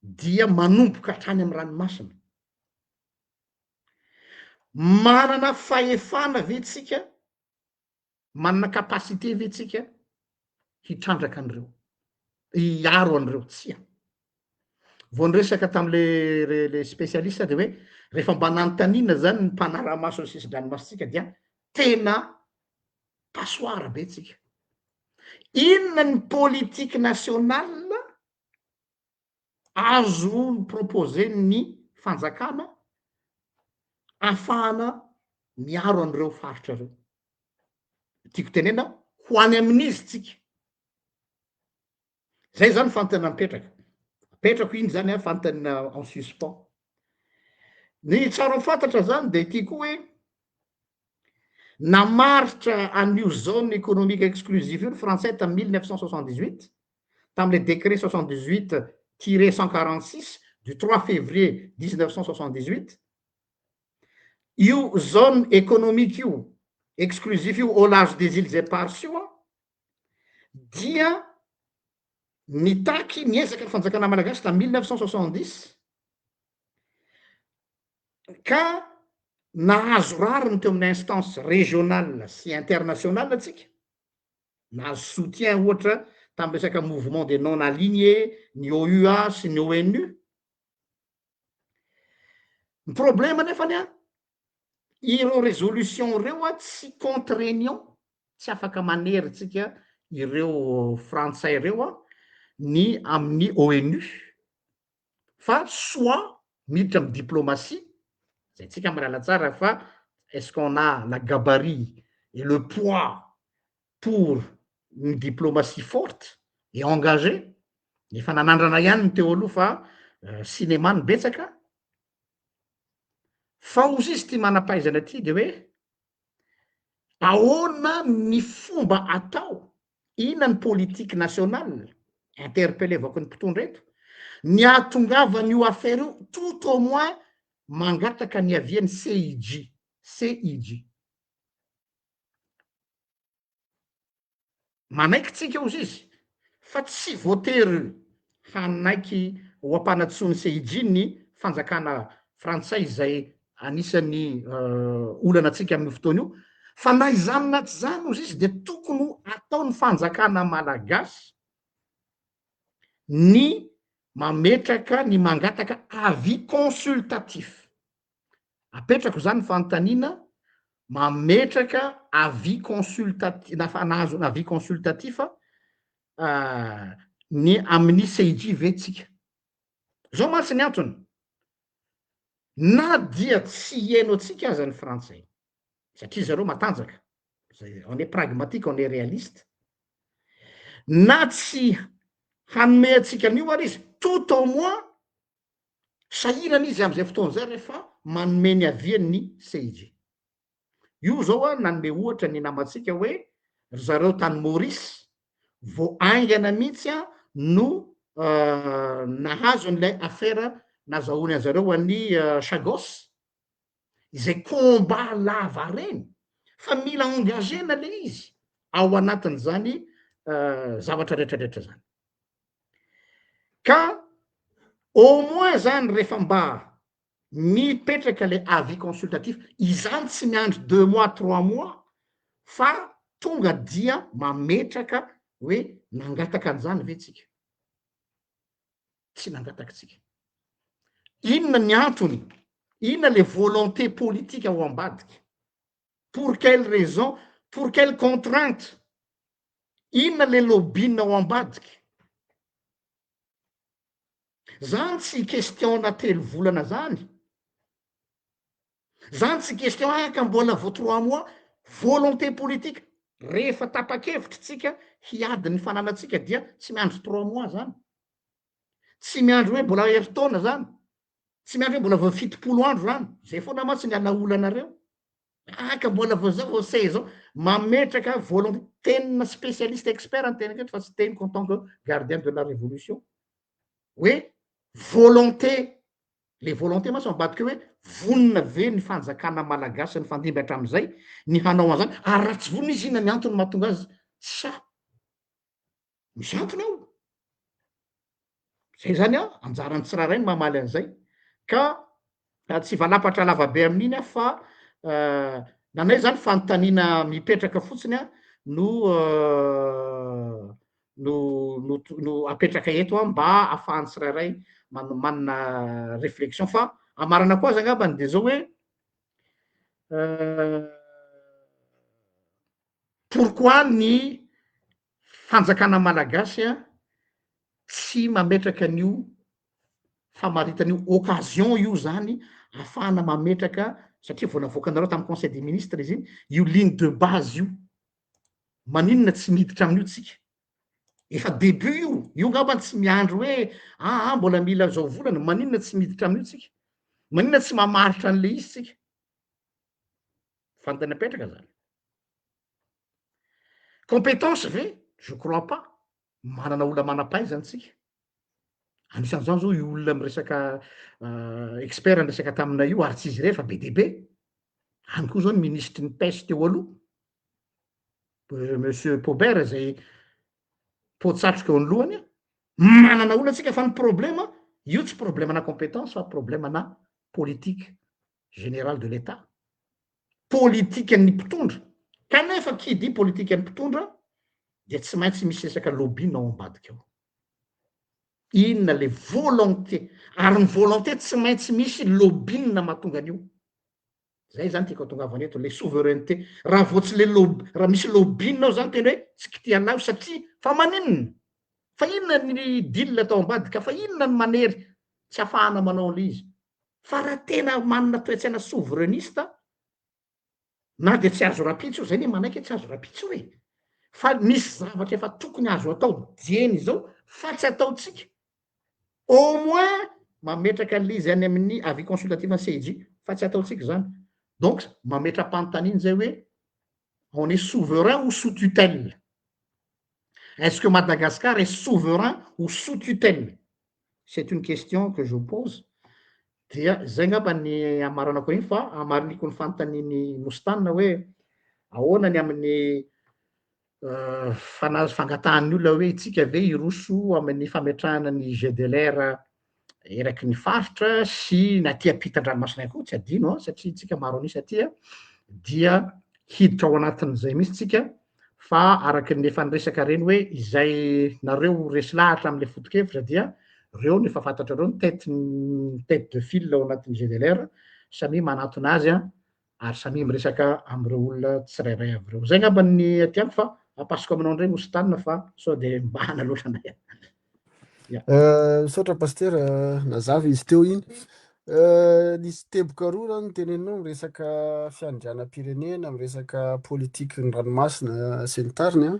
dia manomboka hatrany amin'ny ranomasina. Manana fahefana ve tsika, manana kapasité ve tsika hitrandraka an'ireo, hiaro an'ireo? Tsia. Vao niresaka tam'le spécialiste de hoe rehefa mba nanontaniana zany ny mpanara-maso ny sisin-dranomasitsika dia tena pasoara be tsika. Inona ny politique nationale azo proposer ny fanjakana ahafahana miaro an'ireo faritra reo? Tiako tenena ho any amin'izy tsika. Zay zany fantana mipetraka. Petrako iny zany fantana en suspens. Ny tsara fantatra zany de ty koa hoe namaritra an'io zone économique exclusive io ny français tamin'ny 1978 tam'le décret 78-146 du 3 février 1978. Io zone économique io exclusive io au large des îles éparses io dia nitaky niezaka ny fanjakana malagasy tamin'ny 1970 ka nahazo rariny teo amin'ny instance régionale sy internationale atsika, nahazo soutien ohatra tamin'ny resaka mouvement des non alignés, ny OUA sy ny ONU. Ny problème nefany ireo résolution reo tsy contraignant, tsy afaka manery tsika ireo frantsay reo ny amin'ny ONU, fa soit miditra amin'ny diplomatie, zay tsika malala tsara fa est-ce qu'on a la gabarit et le poids pour une diplomatie forte et engagée. Efa nanandrana ihany ny teo aloha fa cinéma ny betsaka. Fa ozy izy ty manam-pahaizana ty de hoe ahoana ny fomba atao, inona ny politique nationale interpellevako ny mpitondra eto, ny ahatongavany io affaire io tout au moins mangataka ny avian'ny CIG. Manaiky tsika ozy izy fa tsy voatery hanaiky ho ampanatsony CIG ny fanjakana frantsay zay anisan'ny olana atsika amin'ny fotoana io, fa na izany na tsy zany ozy izy de tokony ataony fanjakana malagasy ny mametraka ny mangataka avis consultatif. Apetrako zany fanontaniana mametraka avis nahazo avis consultatif ny amin'ny CIJ vetsika zao masy ny antony na dia tsy iaino atsika aza ny frantsay satria zareo matanjaka on est pragmatique on est réaliste na tsy hanome atsika an'io ary izy tout au moins sahirana izy am'izay fotoana zay rehefa manome ny avian'ny CIJ io zao a nanome ohatra ny namatsika hoe zareo tany Maurice vo aingana mihitsy a no nahazo an'ilay affaire nazahoany anzareo an'ny Chagos izay combat lava reny fa mila engagena le izy ao anatin' zany zavatra rehetrarehetra zany ka au moins zany rehefa mba mipetraka le avis consultatif izany tsy miandry 2 mois 3 mois fa tonga dia mametraka hoe nangataka an'izany ve tsika tsy nangataka tsika inona ny antony inona le volonté politique ao ambadiky pour quelle raison pour quelle contrainte inona le lobbyna ao ambadiky zany tsy question na 3 volana zany zany tsy question aka mbola vo 3 mois volonté politique rehefa tapa-kevitra tsika hiady ny fananatsika dia tsy miandry 3 mois zany tsy miandry hoe mbola heritaona zany tsy miandry hoe mbola vo 70 andro zany zay foana matsy ny anaolanareo aka mbola vo zao vo 16 zao mametraka volonté tenina spécialiste expert antena keto fa tsy teniko en tant que gardien de la révolution hoe volonté le volonté masy ambadiky hoe vonina ve ny fanjakana malagasy ny fandimbatra am'izay ny hanao an'zany ary raha tsy vonina izy ina ny antony mahatonga azy sa misy antony ao zay zany a anjarany tsiraray ny mamaly an'izay ka tsy valapatra lavabe amin'iny a fa nanay zany fanontaniana mipetraka fotsiny a no apetraka eto a mba ahafahany tsiraray manana réflexion fa amarana koa aza angambany de zao hoe pourquoi ny fanjakana malagasy a tsy mametraka an'io famaritan'io occasion io zany ahafahana mametraka satria vo navoaka anareo tamy conseil des ministres izy iny io ligne de base io maninona tsy miditra amin'io tsika efa début io ngambany tsy miandro hoe mbola mila zao volana maninona tsy miditra amin'io tsika maninona tsy mamaritra an'le izy tsika fantany apetraka zany compétence ve je crois pas manana olona manam-pahaizany tsika anisan'izany zao io olona miresaka expert nyresaka tamina io ary tsy izy rery fa be de be any koa zao ny ministry ny pêche teo aloha monsieur Paubert zay potsatroka eo anylohany a manana olona tsika fa ny problema io tsy problème na compétence fa problème na politique générale de l'état politique an'ny mpitondra kanefa kidy politique an'ny mpitondra de tsy maintsy misy resaka lobbyna ao ambadiky ao inona le volonté ary ny volonté tsy maintsy misy lobbyna mahatonga an'io zay zany tiako atongavany eto le souveraineté raha vo tsy le raha misy lobbyna ao zany tena hoe tsy kitianao satria fa maninona fa inona ny dile atao ambadika fa inona ny manery tsy ahafahana manao an'le izy fa raha tena manana toetsaina souverainiste na de tsy azo rapitso zay ny manaiky tsy azo rapitso hoe fa misy zavatra efa tokony azo atao dieny zao fa tsy ataotsika au moins mametraka an'le izy any amin'ny avis consultatif ny CIJ fa tsy ataotsika zany donc mametra-panontaniany zay hoe on est souverain ou sous tutelle est-ce que Madagascar est souverain ou sous tutelle c'est une question que je pose dia zay ngamba ny amaranako iny fa amariniko ny fanontaniany Mostane hoe ahoana ny amin'ny fangatahan'ny olona hoe itsika ve iroso amin'ny fametrahana ny GDLR eraky ny faritra sy na tia ampitan-dranomasina koa tsy adino satria tsika maro anisy aty dia hiditra ao anatin'izay mihitsy tsika fa araky ny efa niresaka reny hoe izay nareo resy lahatra am'le foto-kevitra dia reo ny efa fantatra reo ny tête de file ao anatin'ny GDLR samy manatona azy ary samy miresaka am'ireo olona tsirairay avy ireo. Zay ngamba ny aty amiko fa apasoko aminao indray hosintanina fa sao de mbahana loatra anay. Ya. Misaotra paster nazava izy teo iny. Nisy teboka roa raha no teneninao miresaka fiandrianam-pirenena, miresaka politika ny ranomasina sy ny tariny a.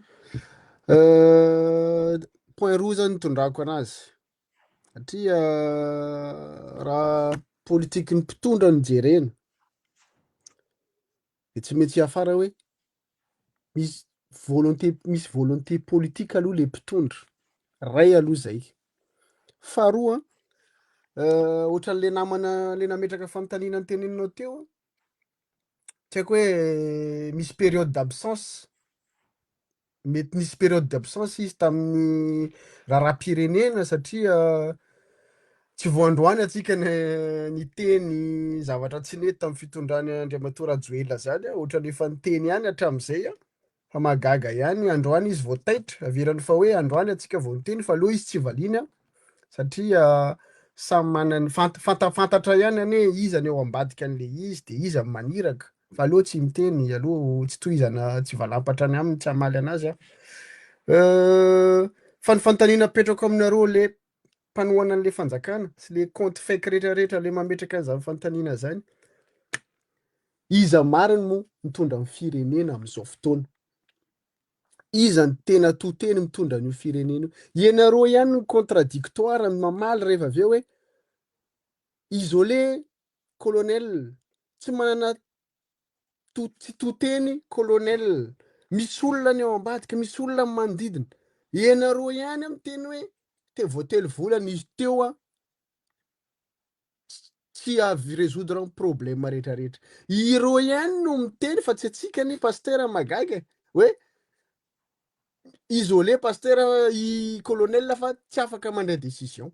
Point roa zany tondrako anazy satria raha politiky ny mpitondra no jerena de tsy mety hiafara hoe misy volonté politika aloha le mpitondra ray aloha zay. Faharoa ohatran'le namana le nametraka fanontaniana ny teneninao teo a, tsy haiko hoe misy période d'absence, mety nisy période d'absence izy tamin'ny raharaham-pirenena satria tsy voandroany atsika ny teny zavatra tsy nety tamin'ny fitondrany Andriamatoa Rajoelina zany a, ohatran'ny efa niteny ihany hatramin'izay a, fa mahagaga ihany. Androany izy vao taitra, averany fa hoe androany atsika vao niteny fa aloha izy tsy valiana satria samy manany fantafantatra ihany ane iza ny eo ambadika an'le izy de iza maniraka, fa aloha tsy miteny, aloha tsy tohizana tsy valampatra any aminy, tsy hamaly anazy a. Fanontaniana petrako aminareo le mpanohana an'le fanjakana sy le compte fake rehetrarehetra le mametraka an'izany fanontaniana zany, iza mariny moa mitondra ny firenena amin'izao fotoana, iza ny tena toteny mitondra an'io firenena io. Ianareo ihany ny contradictoire mamaly rehefa aveo hoe isolé colonel, tsy manana tsy toteny colonel, misy olona ny ao ambadika, misy olona ny manodidina. Ianareo ihany amin'ny teny hoe vao telo volana izy teo a tsy avy résoudre ny problème rehetrarehetra. Ireo ihany no miteny fa tsy atsika ny paster magaga hoe isolé paster i colonel fa tsy afaka mandray décision.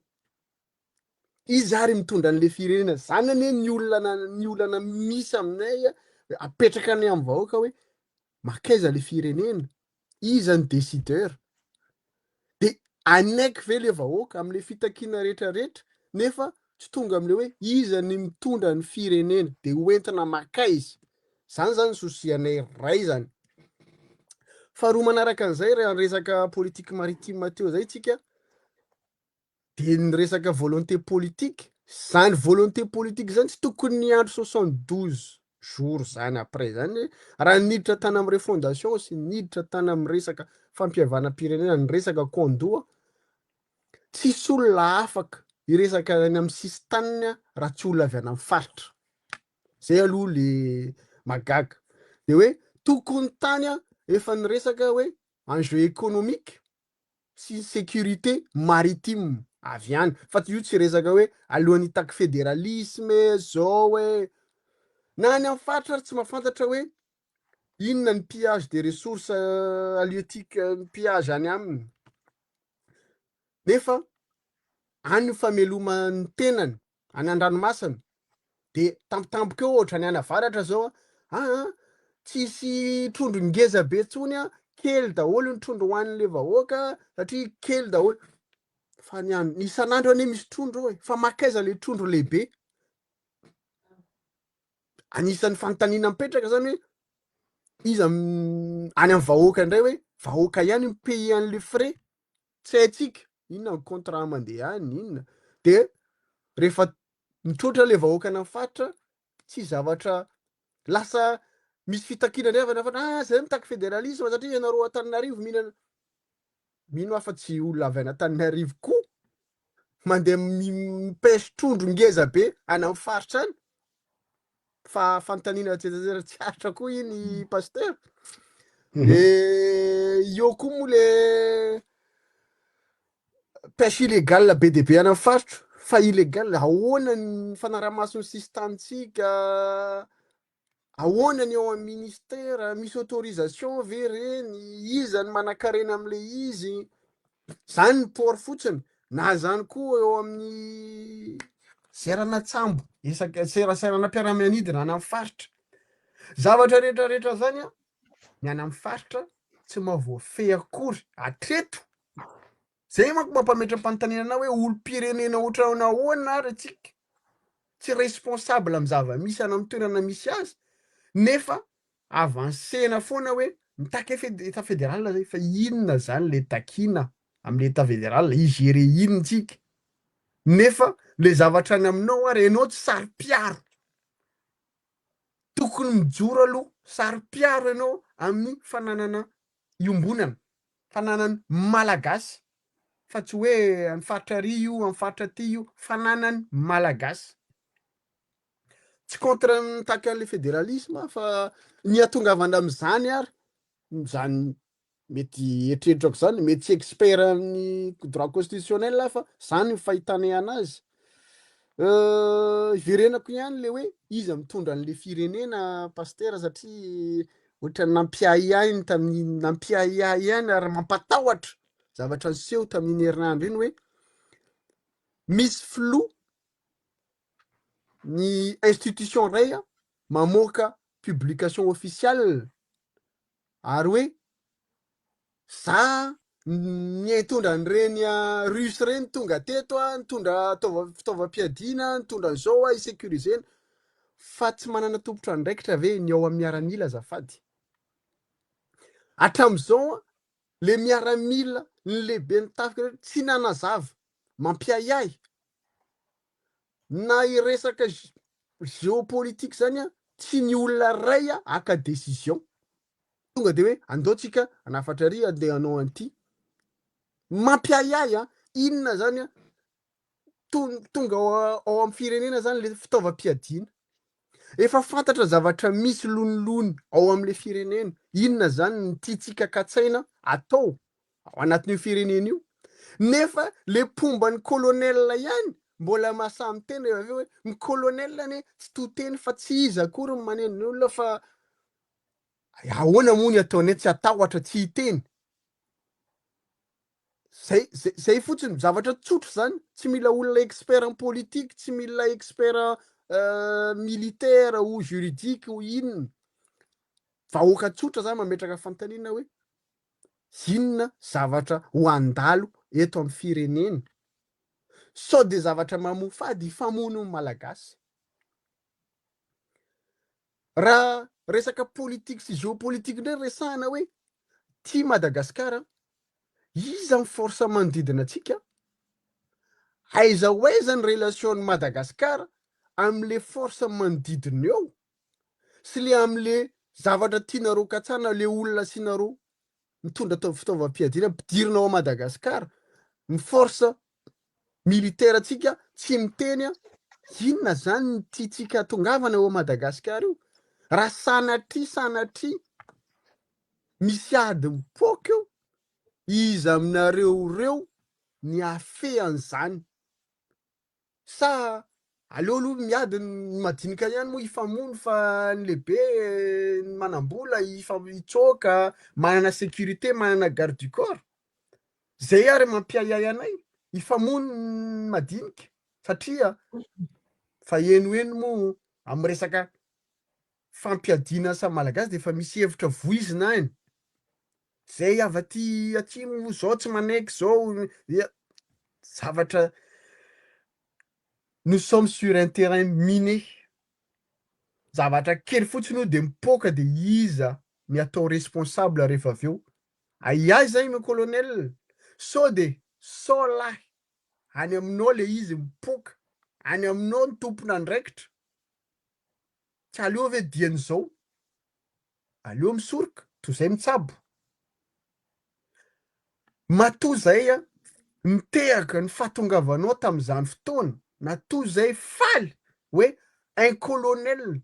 Izy ary mitondra an'le firenena zany ane ny olana misy aminay apetraka any amin'ny vahoaka hoe makaiza le firenena, iza ny décideur, de anaiky ve le vahoaka am'le fitakiana rehetrarehetra nefa tsy tonga am'le hoe iza ny mitondra ny firenena de hoentina makaizy. Zany zany sosianay ray zany. Faharoa manaraka an'izay raha resaka politique maritime teo zay tsika de ny resaka volonté politique, zany volonté politique zany tsy tokony ny andro 72 jours zany après zany raha niditra tany am're fondation sy niditra tany am'ny resaka fampihavana-pirenena, ny resaka kondoa, tsisy olona afaka iresaka any amin'ny sistaniny raha tsy olona avy any amin'ny faritra. Zay aloha le magaga. De hoe tokony tany efa niresaka hoe enjeu économique sy sécurité maritime avy any, fa io tsy resaka hoe alohan'ny hitako fédéralisme zao hoe na any amin'ny faritra tsy mahafantatra hoe inona ny pillage des ressources halieutiques, ny pillage any aminy, nefa any famelomany tenany any an-dranomasina de tampotampoka eo ohatra ny any avaratra zao tsisy trondro ngeza be tsony a, kely daholo ny trondro hoan'le vahoaka satria kely daholo. Fa ny isan'andro anie misy trondro hoe fa makaiza le trondro lehibe. Anisan'ny fanontaniana mipetraka zany hoe iza any amin'ny vahoaka indray hoe vahoaka ihany ny pays an'le frais, tsy haitsika inona ny contrat mandeha any inona, de rehefa mitroatra le vahoaka any amin'ny faritra tsy zavatra lasa misy fitakiana ndray fa zay mitaky fédéralisme satria ianareo Antananarivo mihinana, mino afa tsy olona avy any Antananarivo koa mandeha mipesy trondro ngeza be any amin'ny faritra any, fa fanontaniana tsy aritra koa iny paster. Eo koa moa le pêche illégale be de be any amin'ny faritra, fa illégal ahoana ny fanaraha-masony sistantsika, ahoana ny eo amin'ny ministère, misy autorisation ve reny, iza ny manan-karena am'le izy, zany ny port fotsiny. Na zany koa eo amin'ny seranatsambo seranam-piaramanidina any amin'ny faritra, zavatra rehetrarehetra zany a ny any amin'ny faritra tsy mahavoafehy akory atreto. Zay manko mampametra-panontaniana hoe olom-pirenena ohatrany ahoana ary atsika tsy responsable amin'ny zava-misy any amin'ny toerana misy azy nefa avansena foana hoe mitaka état fédéral zay fa inona zany le takina am'le état fédéral igere inontsika nefa le zavatra any aminao ary ianao tsy sary-piaro tokony mijoro aloha sary-piaro ianao amin'ny fananana iombonana fananany malagasy fa tsy hoe amin'ny faritra ry io amin'ny faritra ty io fananany malagasy tsy contre mitaka an'le fédéralisme fa ny atongavana am'izany ary zany mety eritreritako zany mety tsy expert amin'ny droit constitutionnel fa zany fahitana anazy iverenako ihany le hoe izy mitondra an'le firenena paster satria ohatrany nampiahiahiny tamin'ny nampiahiahy ihany ary mampatahotra zavatra niseho tamin'ny herinandro iny hoe misy flou ny institution ray mamoaka publication officielle ary hoe za mitondra an'ireny rusy reny tonga teto nitondra fitaovam-piadiana nitondra an'izao isécurisena fa tsy manana tompotra ndraikitra ve ny ao amin'ny miaramila azafady hatram'izao le miaramila ny lehibe nitafika tsy nanazava mampiahiahy na iresaka géopolitique zany tsy ny olona ray aka décision tonga de hoe andeotsika anafatra ary andeha hanao an'ity mampiahiahy inona zany tonga ao amin'ny firenena zany le fitaovam-piadiana efa fantatra zavatra misy lonilony ao amin'le firenena inona zany ny tiatsika katsaina atao ao anatin'io firenena io nefa le pombany kolonela ihany mbola mahasamy teny rehefa aveo hoe ny kolonela ane tsy toteny fa tsy izy akory ny maneno ny olona fa ahoana moa ny ataony tsy atahotra tsy hiteny zay fotsiny zavatra tsotra zany tsy mila olona expert en politique tsy mila expert militaire ou juridique ou inona vahoaka tsotra zany mametraka fantanina hoe inona zavatra ho andalo eto amin'ny firenena sao de zavatra mamofady famono malagasy raha resaka politique sy géopolitique ndray resahana hoe ty Madagasikara iza ny force manodidina atsika aiza ho aiza ny relation'ny Madagasikara am'le force manodidina eo sy le am'le zavatra tianareo katsana le olona sinareo mitondra fitaovam-piadiana ampidirina ao Madagasikara ny force militaire atsika tsy miteny inona zany ny tiatsika tongavana eo Madagasikara io raha sanatria misy ady mipoaka eo izy aminareo reo ny afehan'izany sa aleo aloha miady ny madinika ihany moa ifamono fa ny lehibe ny manam-bola itsoaka manana sécurité manana garde du corps zay ary mampiahiahy anay ifamono ny madinika satria fa enoeno moa amin'ny resaka fampiadiana samy malagasy de efa misy hevitra voizina any zay avaty atsimo zao tsy manaiky zao zavatra nous sommes sur un terrain miné zavatra kely fotsiny io de mipoaka de iza ny atao responsable rehefa aveo aiay zay me colonel sao de sao lahy any aminao le izy mipoaka any aminao ny tompona andraikitra tsy aleo ve dian'izao aleo misoroka toy zay mitsabo matoa zay mitehaka ny fahatongavanao tamin'izany fotoana natoa zay faly hoe un colonel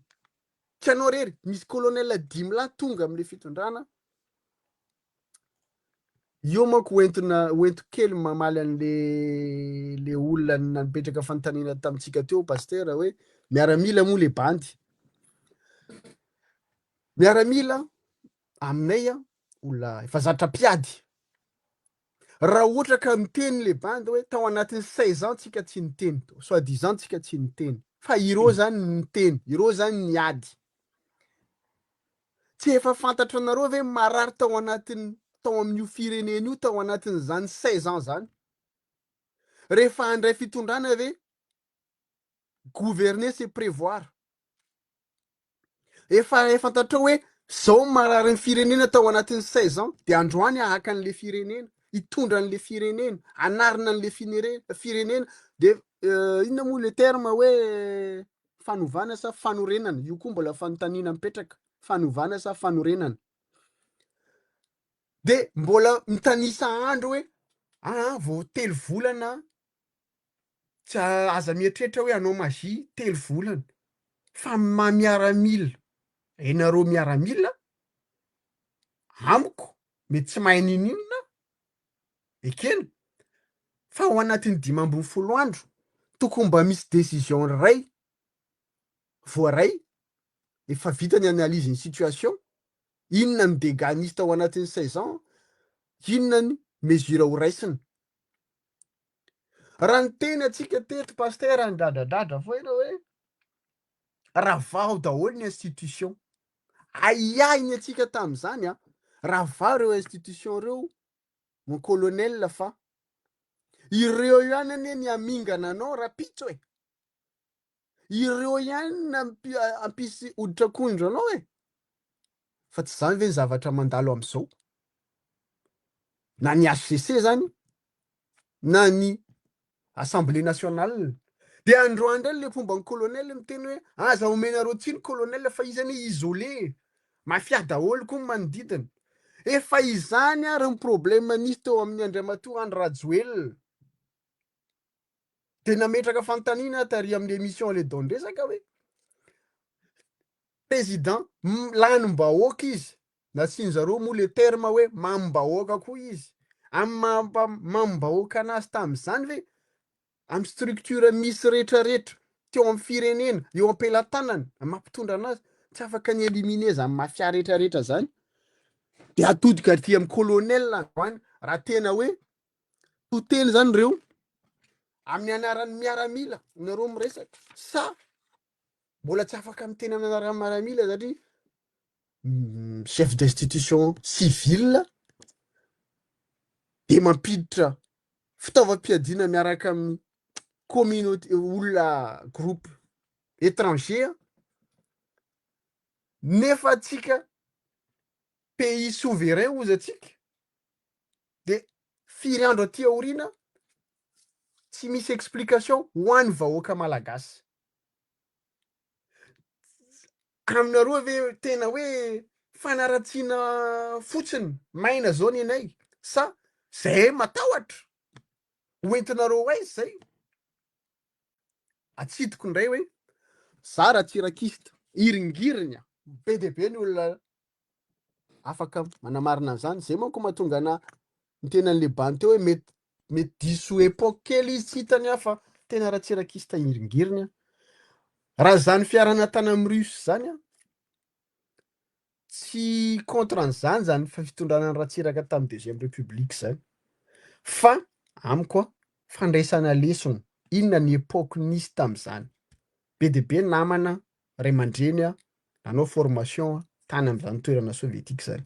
tsy anao rery misy colonel 10 lahy tonga am'le fitondrana io manko hoento kely mamaly an'le olona napetraka fantanina tamitsika teo paster hoe miaramila moa le bandy miaramila aminay olona efa zatra piady raha ohatra ka miteny le bandy hoe tao anatin'ny 16 ans tsika tsy niteny to soi-disant tsika tsy niteny fa ireo zany niteny ireo zany niady tsy efa fantatra anareo ve marary tao amin'io firenena io tao anatin' zany 16 ans zany rehefa andray fitondrana ve gouverner c'est prévoir efa fantatrao hoe zao marary ny firenena tao anatin'ny 16 ans de androany ahaka an'le firenena, hitondra an'le firenena, anarina an'le firenena de inona moa le terme hoe fanovana sa fanorenana, io koa mbola fanontaniana mipetraka, fanovana sa fanorenana. De mbola mitanisa andro hoe vao telo volana tsy aza mieritreritra hoe anao magia telo volana fa miaramila. Enareo miaramila amiko mety tsy mahay ninina ekena fa ao anatin'ny 5 andro tokony mba misy décision ray voaray efa vita ny analyse ny situation, inona ny dégâts nisy tao anatin'ny 16 ans, inona ny mesure ho raisina. Raha ny teny atsika teto paster andradradratra foana hoe ravaho daholo ny institution, aiahiny atsika tamin'izany ravaho reo institution reo mon colonel fa ireo ihany anie ny amingana anao rapitso e, ireo ihany ampisy hoditra-kondro anao e, fa tsy zany ve ny zavatra mandalo am'izao na ny HCC zany na ny assemblée nationale. De androany ndray le fomba ny colonel miteny hoe aza omenareo tsiny colonel fa izy anie isolé mafia daholo koa manodidina, efa izany ary ny problème nisy teo amin'ny andriamatoa Andry Rajoelina. De nametraka fanontaniana tary amin'ny émission le Don-dresaka hoe président lanim-bahoaka izy, nasian'zareo moa le terme hoe mamim-bahoaka koa izy, mamim-bahoaka anazy tamin'izany ve amin'ny structure misy rehetrarehetra teo amin'ny firenena eo am-pelatanany mampitondra anazy tsy afaka ny éliminer zany mafia rehetrarehetra zany, de atodika aty amin'ny colonel androany raha tena hoe toteny zany reo amin'ny anaran'ny miaramila nareo miresaka sa mbola tsy afaka miteny amin'ny anaran'ny miaramila satria chef d'institution civile de mampiditra fitaovam-piadiana miaraka amin'ny communauté olona groupe étranger nefa atsika pays souverain ozy atsika de firy andro aty aoriana tsy misy explication ho an'ny vahoaka malagasy. Aminareo ve tena hoe fanaratsiana fotsiny maina zao ny anay sa zay matahotra hoentinareo aizy zay? Atsidiko indray hoe zara tsirakista iringirina be de be ny olona afaka manamarina an'izany, zay manko mahatonga ana ny tenan'le bany teo hoe mety diso epoque kely izy tsy hitany fa tena raha tsirakista iringirina. Raha zany fiarana tany amin'ny Russie zany tsy contre an'izany zany fa fitondrana ny ratsiraka tamin'ny deuxième république zany, fa amiko fandraisana lesona inona ny epoque nisy tamin'izany. Be de be namana ray aman-dreny nanao formation tany amin'izany toerana sovietika zany,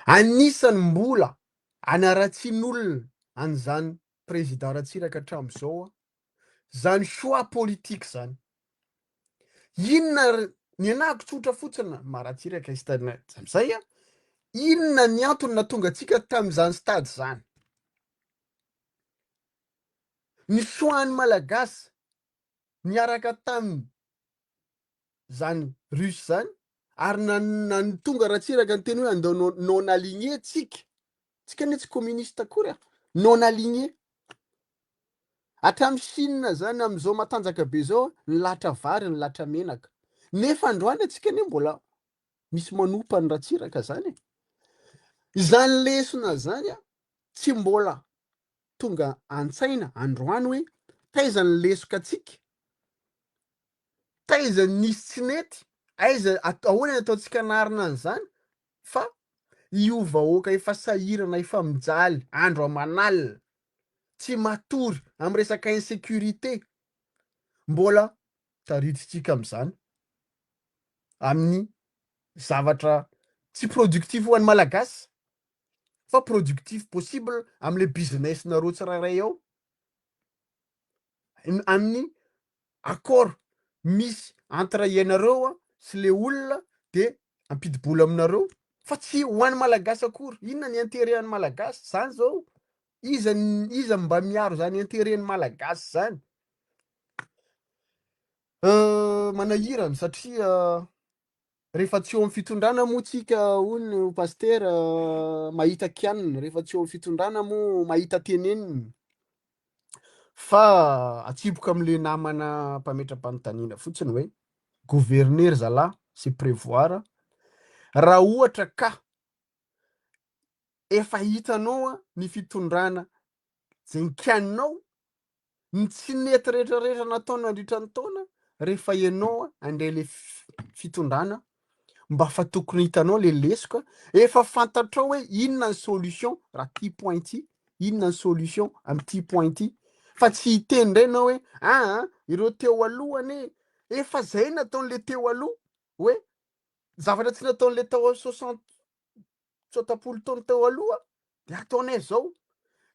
anisany mbola anaratsian'olona an'izany président ratsiraka hatramin'izao zany choix politique zany. Inona ny anahako tsotra fotsiny maharatsiraka izy tany am'izay inona ny antony nahatonga antsika tamin'izany stady zany? Ny choix-ny malagasy niaraka tamin'ny zany Russe zany ary na tonga ratsiraka ny teny hoe andao non aligné tsika anie tsy communiste akory non aligné. Hatramin'ny Chine zany am'izao matanjaka be zao ny latra vary ny latra menaka, nefa androany atsika anie mbola misy manompa ny ratsiraka zany. Zany lesona zany tsy mbola tonga an-tsaina androany hoe taiza ny lesoka atsika, taiza nisy tsy nety, aiza ahoana ny ataontsika anarina an'izany fa io vahoaka efa sahirana efa mijaly andro aman'alina tsy matory amin'ny resaka insécurité mbola tariditsika amin'izany amin'ny zavatra tsy productif ho an'ny malagasy fa productif possible amin'le business nareo tsirairay ao amin'ny accord misy entre ianareo sy le olona de ampidibola aminareo fa tsy ho an'ny malagasy akory. Inona ny intérêt-n'ny malagasy zany zao? Iza mba miaro zany intérêt-n'ny malagasy zany? Manahirana satria rehefa tsy eo amin'ny fitondrana moa tsika hono pasteur mahita kianina, rehefa tsy eo amin'ny fitondrana moa mahita tenenina. Fa atsiboka am'le namana mpametra-panontaniana fotsiny hoe gouverneur zalahy c'est prévoir raha ohatra ka efa hitanao ny fitondrana zay nikianinao ny tsy nety rehetrarehetra nataony nandritra ny taona rehefa ianao andray le fitondrana mba fa tokony hitanao le lesoka efa fantatrao hoe inona ny solution raha ty point ty, inona ny solution am'ty point ty, fa tsy hiteny ndray nao hoe ireo teo alohany efa zay nataon'le teo aloha hoe zavatra tsy nataon'le tao 60 tsotapolo taona teo aloha de ataonay zao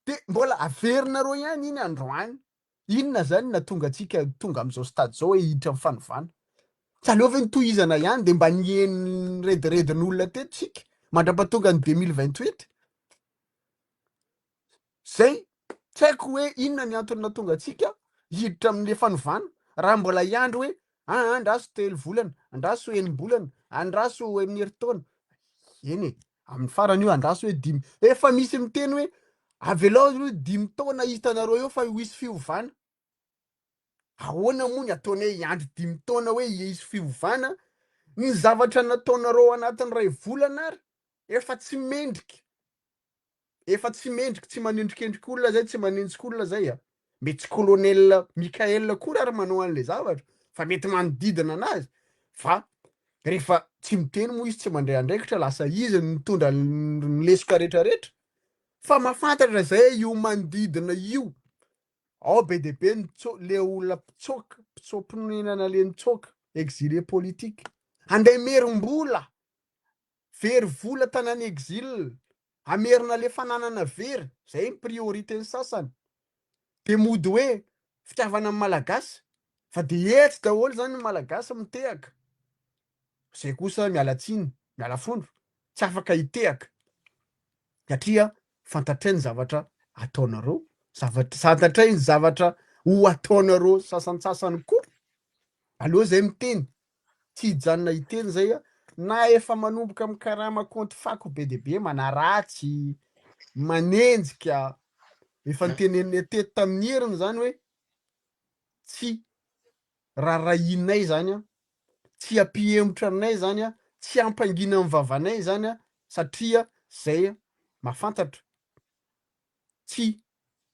de mbola averinareo ihany iny androany. Inona zany natonga atsika tonga am'izao stade zao hoe hiditra amin'ny fanovana? Tsy aleova nytohizana ihany de mba nieny rediredin'olona teto tsika mandra-pahatonga ny 2028 zay. Tsy haiko hoe inona ny antony natonga atsika hiditra amin'le fanovana raha mbola iandro hoe andraso 3 volana, andraso 4 bolana, andraso amin'ny herintaona. Eny e, amin'ny farany io andraso hoe 5, efa misy miteny hoe avelao 5 taona hitanareo eo fa hisy fiovana. Ahoana moa ny ataonay iandro 5 taona hoe hisy fiovana? Ny zavatra nataonareo anatin'ny 2 volana ary efa tsy mendrika, tsy manendrikendrika olona zay, tsy manenjika olona zay mety colonel Mikael koa ary manao an'le zavatra fa mety manodidina anazy. Fa rehefa tsy miteny moa izy, tsy mandray andraikitra, lasa izy mitondra ny lesoka rehetrarehetra. Fa mahafantatra zay io manodidina io ao be de be le olona mpitsompinenana le nitsoka exilé politique andeha merim-bola very vola tany any exil, amerina le fananana very, zay ny priorité-ny sasany. De mody hoe fitiavana amin'ny malagasy fa de etsy daholo zany ny malagasy mitehaka. Zay kosa miala tsiny, miala fondro, tsy afaka hitehaka satria fantatray ny zavatra ataonareo, fantatray ny zavatra ho ataonareo sasantsasany koa. Aleo zay miteny, tsy hijanona hiteny zay na efa manomboka amin'ny karama compte fako be de be, manaratsy, manenjika. Efa nitenenina teto tamin'ny heriny zany hoe tsy rarahinay zany tsy ampiemotra anay zany tsy ampangina amin'ny vavanay zany satria zay mahafantatra tsy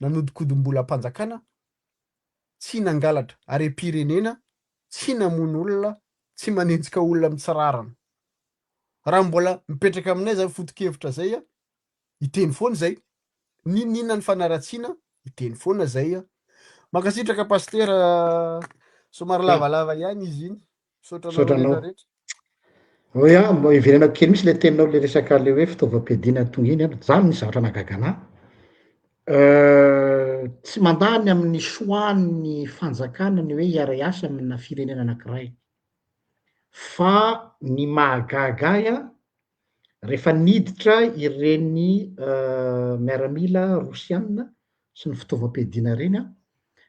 nanodikodim-bolam-panjakana, tsy nangalatra are-pirenena, tsy namono olona, tsy manenjika olona mitsirarana. Raha mbola mipetraka aminay zay foto-kevitra zay hiteny foana zay, ninona ny fanaratsiana hiteny foana zay. Mankasitraka pasteur somary lavalava ihany izy iny, sotranao rehetrarehetra. Oa mba iverenako kely misy le teninao le resaka le hoe fitaovam-piadiana tonga iny zany ny zavatra nahagaga anahy. Tsy mandany amin'ny soan'ny fanjakana ny hoe hiara hiasa amina firenena anankiray, fa ny mahagaga ahy rehefa niditra ireny miaramila rosianina sy ny fitaovam-piadiana reny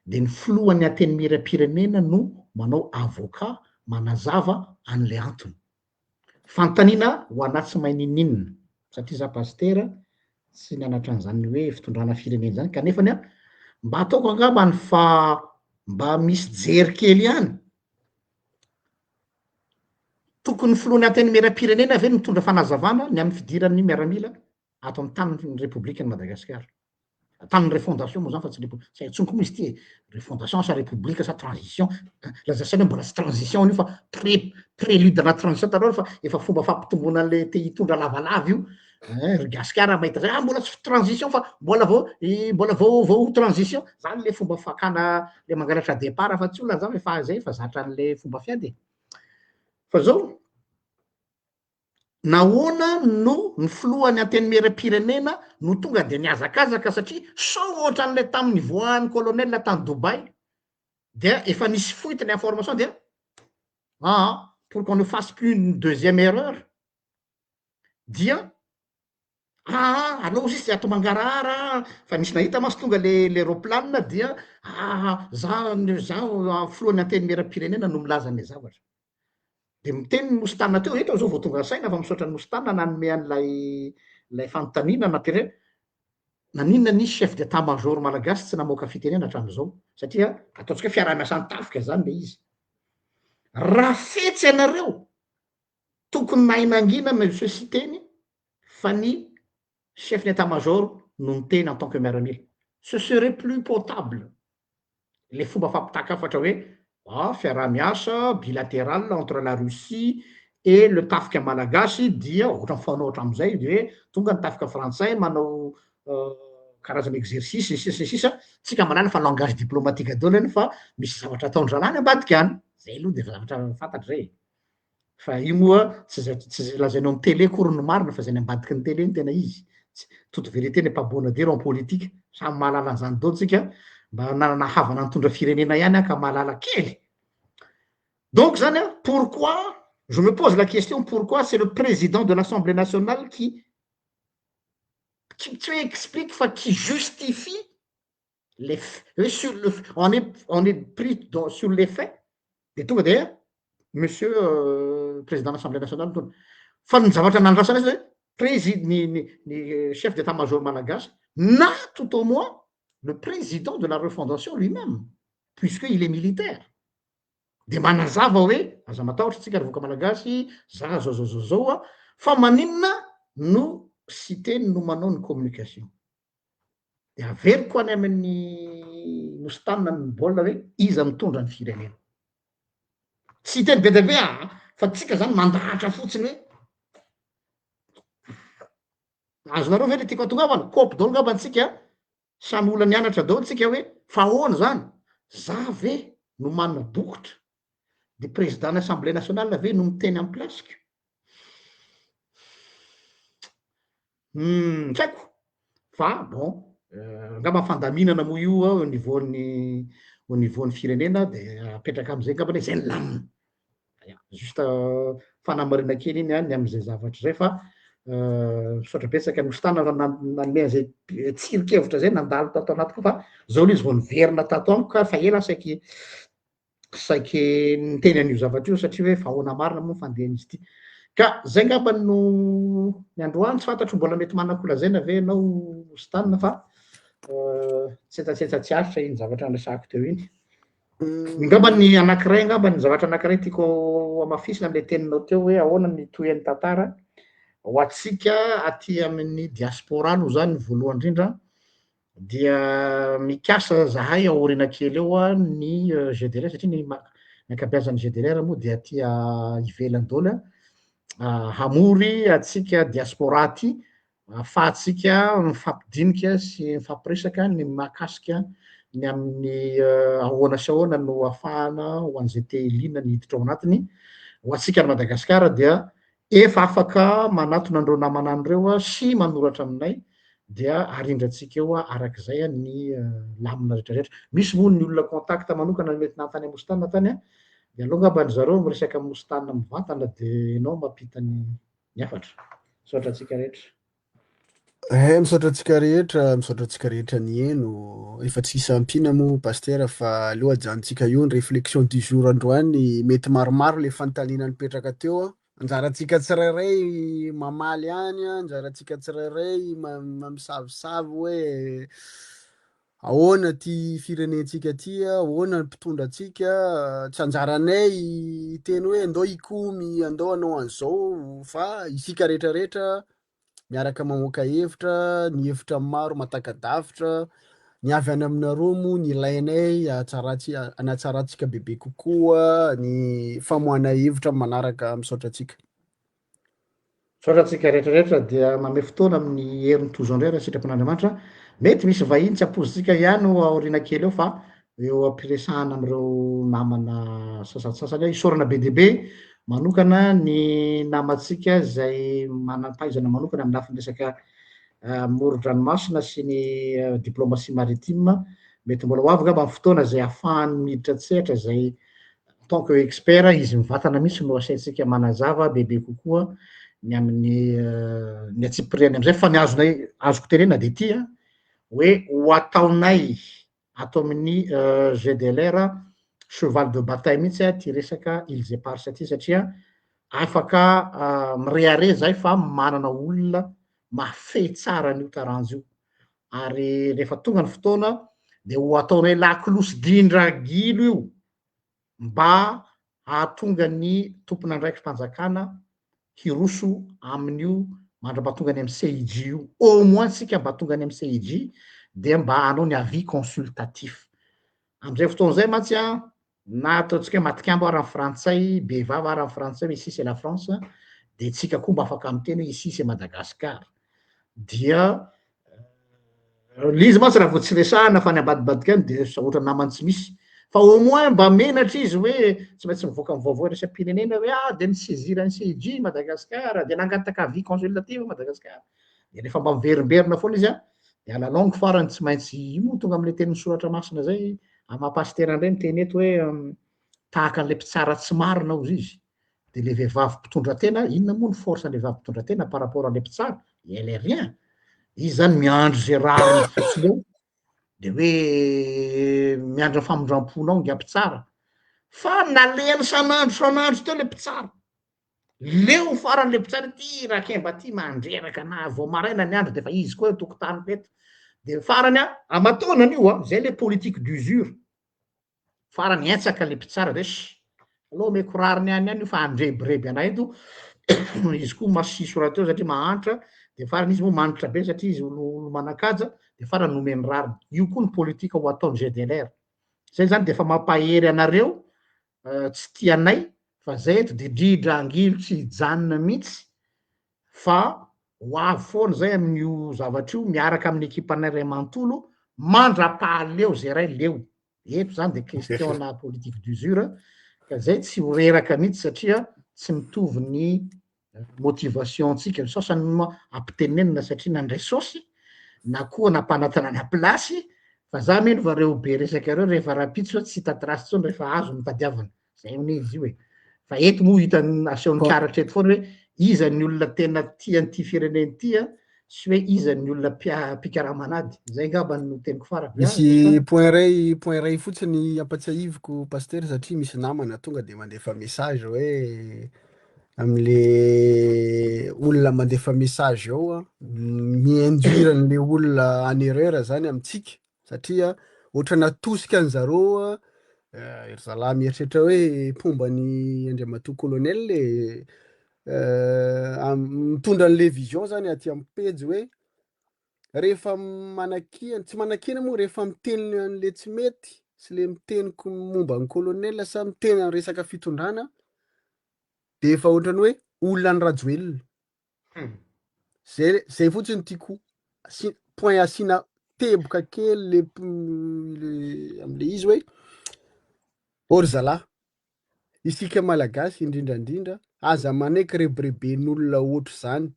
de ny filohan'ny anteny miram-pirenena no manao avocat manazava an'le antony. Fanontaniana ho anaty tsy mahay ninninona satria za pasteur tsy nianatra an'zany hoe fitondrana firenena zany kanefany mba ataoko angambany fa mba misy jery kely ihany. Tokony filohan'ny anteny miram-pirenena ve mitondra fanazavana ny amin'ny fidiran'ny miaramila ato amin'ny tanin'ny repoblikan'i Madagasikara. Tamin'ny refondation moa zany fa tsy aitsonoko moa izy ty refondation sa république sa transition, lazasaina mbola tsy transition io fa prélude na transition tareo fa efa fomba fampitomboana an'le te hitondra lavalava io. Gasikara mahita zay mbola tsy transition fa mbola vao transition, zany le fomba fakana le mangalatra départ fa tsy olona zany efa zay efa zatra an'le fomba fiady. Fa zao nahoana no ny filohan'ny anteny miram-pirenena no tonga de niazakazaka satria sao ohatran'le tamin'ny voahan'ny colonel tany Dubai dia efa nisy foitiny information dia pour qu'on ne fasse plus une deuxième erreur dia alao izy atao mangarahara fa nisy nahita maso tonga le roplanina dia za filohan'ny anteny mera-pirenena no milaza ny zavatra de miteny nositana teo etra zao vao tonga saina fa misaotra ny nositana nanome an'lay fanontaniana nampire naninona nisy chef d'état major malagasy tsy namoaka fitenena hatramin'izao satria ataontsika hoe fiaraha-miasany tafika zany le izy raha fetsy ianareo tokony mahay mangina monsieur sy teny fa ny chef d'état major no miteny en tant que miaramila ce serait plus potable le fomba fampitakafatra hoe fiaraha-miasa bilatéral entre la Russie et le tafika malagasy dia ohatra mifanohitra am'izay de hoe tonga ny tafika frantsay manao karazana exercice sisa tsika malala fa langage diplomatique adolany fa misy zavatra ataondralany ambadika any zay aloha de zavatra fantatra zay fa io moa tsy lazainao amin'ny télé kory no marina fa zay ny ambadiky ny télé ny tena izy toute vérité n'est pas bonne à dire en politique samy mahalala an'izany dao tsika mba nanana havana nitondra firenena ihany ka mahalala kely donc zany pourquoi je me pose la question pourquoi c'est le président de l'Assemblée nationale qui explique fa qui justifie les sur le on est pris sur les faits de tonga de monsieur président de l'Assemblée nationale fa ny zavatra nandrasana izy ny chef d'état-major malagasy na tout au moins le président de la refondation lui-même puisqu'il est militaire de manazava hoe aza matahotra tsika revoka malagasy za zao fa maninona no sy teny no manao ny communication de averiko any amin'ny nositana ny baolina hoe iza mitondra ny firenena tsy teny be de be fa tsika zany mandahatra fotsiny hoe azonareo ve le tiako atongavana copy dao ngamba antsika samy olana nianatra dao tsika hoe fa ahoana zany za ve no manana bokotra de président n'assemblée nationale ve no miteny amin'ny plasiko tsy haiko fa bon ngamba fandaminana moa io au niveaun'ny firenena de apetraka am'izay ngamba hoe zay ny lamina juste fanamarina kely iny any am'izay zavatra zay fa misaotra betsaka nositana nanome an'izay tsirikevitra zay nandalo tato anatiko fa zao lo izy vao niverina tato amiko ka fa ela saiky niteny an'io zavatra io satria hoe fa ahoana marina moa fandehana izy ity ka zay ngamba no ny androany tsy fantatro mbola mety manakolazaina ve anao nositana fa tsetsasetsa tsy aritra iny zavatra andrasako teo iny ngamba ny anankiray ngamba ny zavatra anankiray tiako amafisina am'le teninao teo hoe ahoana ny toyan'ny tantara ho atsika aty amin'ny diaspora aloha zany voalohany indrindra dia mikasa zahay aorina kely eo ny GDLR satria ny ankabeazan'ny GDLR moa dia aty ivelany daholo hamory atsika diaspora ty ahafahatsika mifampidinika sy mifampiresaka ny mahakasika ny amin'ny ahoana sy ahoana no ahafahana ho an'izay te hilina ny hiditra ao anatiny ho atsika ny Madagasikara dia efa afaka manatona andreo namanan'ireo sy manoratra aminay dia arindrantsika eo arak'izay ny lamina rehetrarehetra misy moa ny olona contact manokana mety nantany amositana tany de aloha ngamba ny zareo miresaka amositana mivantana de enao mampita ny afatra misaotra atsika rehetra misaotra atsika rehetra ny eno efa tsisy ampina moa paster fa aloha ajanontsika io ny réflexion du jour androany mety maromaro le fanontaniana nipetraka teo anjarantsika tsirairay mamaly any anjarantsika tsirairay mamisavisavy hoe ahoana ty firenentsika ty ahoana ny mpitondra atsika tsy anjaranay teny hoe andao ikomy andao anao an'izao fa isika rehetrarehetra miaraka mamoaka hevitra ny hevitra maro matakadavitra ny avy any aminareo moa ny ilainay anatsaratsika bebe kokoa ny famoahana hevitra manaraka misaotra atsika misaotra atsika rehetrarehetra dia mame fotoana amin'ny herin'ny tozandray raha sitrapon'Andriamanitra mety misy vahiny tsy ampozintsika ihany ho aoriana kely eo fa eo ampiresahana amin'ireo namana sasatsasany isaorana be dia be manokana ny namantsika zay manam-pahaizana manokana amin'ny lafiny resaka moron-dranomasina sy ny diplomatie maritime mety mbola ho avy ngamba amin'ny fotoana zay ahafahany miditra tsehatra zay tant que expert izy mivatana mihitsy no asaintsika manazava bebe kokoa ny amin'ny ny atsipiriany am'izay fa ny azoko tenena de ty a hoe ho ataonay atao amin'ny GDLR cheval de bataille mihitsy a ty resaka Îles Éparses ty satria afaka mireare zay fa manana olona mafy tsara an'io taranjo io ary rehefa tonga ny fotoana de ho ataonay lakolosy dindragilo io mba ahatonga ny tompon'andraikitry mpanjakana hiroso amin'io mandra-pahatonga ny amy CIJ io au moins tsika mba tonga any amy CIJ de mba hanao ny avis consultatif am'izay fotoana zay mantsy a na ataontsika hoe matikambo ary amy frantsay bevava ary amy frantsay hoe ici c'est la France de tsika koa mba afaka miteny hoe ici c'est Madagascar dia lizy mantsy raha vao tsy resahana fa ny ambadibadika any de ohatra namany tsy misy fa au moins mba menatra izy hoe tsy maintsy mivoaka ny vaovao resam-pirenena hoe de nisaisir ny CIJ Madagascar de nangataka avis consultatif Madagascar de rehefa mba miverimberina foana izy a de à la longue farany tsy maintsy io tonga am'le teny soratra masina zay ama-pasitera indray miteny eto hoe tahaka an'le mpitsara tsy marina hozy izy de le vehivavy mpitondra tena inona moa ny force an'le vehivavy mpitondra tena par rapport an'le mpitsara elle est rien izy zany miandro zay rariny fotsiny eo de hoe miandro famondram-ponao ngia mpitsara fa naleny sanandro teo le mpitsara leo faran'le mpitsara ty rakemba ty mandreraka na vao maraina ny andro de fa izy koa tokotany teto de farany a amatonany io a zay le politique d'usure farany etsaka le mpitsara de aloha meko rariny any io fa andrebireby anay eto izy koa masiso raha teo satria mahantra de farany izy moa manitra be satria izy olo manakaja de farany nomeny rariny io koa ny politika ho ataony GDLR zay zany de efa mampahery anareo tsy tianay fa zay eto de drindra angilo tsy hijanona mihitsy fa ho avy foana zay amin'io zavatra io miaraka amin'ny ekipanay ray manontolo mandra-pahaleo zay ray leo eto zany de question na politique d'usure ka zay tsy ho reraka mihitsy satria tsy mitovy ny motivation tsika sasany moa ampitenenina satria nandray saosy na koa nampanatana na plasy fa za mino fa reo be resakareo rehefa rapitso tsy hitatrasy tsony rehefa azo mitadiavana zay one izy io e fa eto moa hitany asehony karatra eto foana hoe iza ny olona tena tia n'ty fireneny ty a sy hoe iza ny olona mpikaramanady zay ngamba no teniko farany misy point ray fotsiny ampatsiahiviko paster satria misy namana tonga de mandefa message hoe am'le olona mandefa message ao a miinduire an'le olona en erreur zany amitsika satria ohatra natosika an'zareo ry zalahy mieritreritra hoe pombany andriamatoa colonel le mitondra an'le vision zany aty amy pejy hoe rehefa manakihana tsy manakihana moa rehefa miteny an'le tsy mety sy le miteniko momba ny colonel sa miteny any resaka fitondrana de efa ohatrany hoe olona ny rajoelona zay fotsiny tiako point asina teboka kely le am'le izy hoe ory zalahy isika malagasy indrindrandrindra aza manaiky rebireben'olona ohatry zany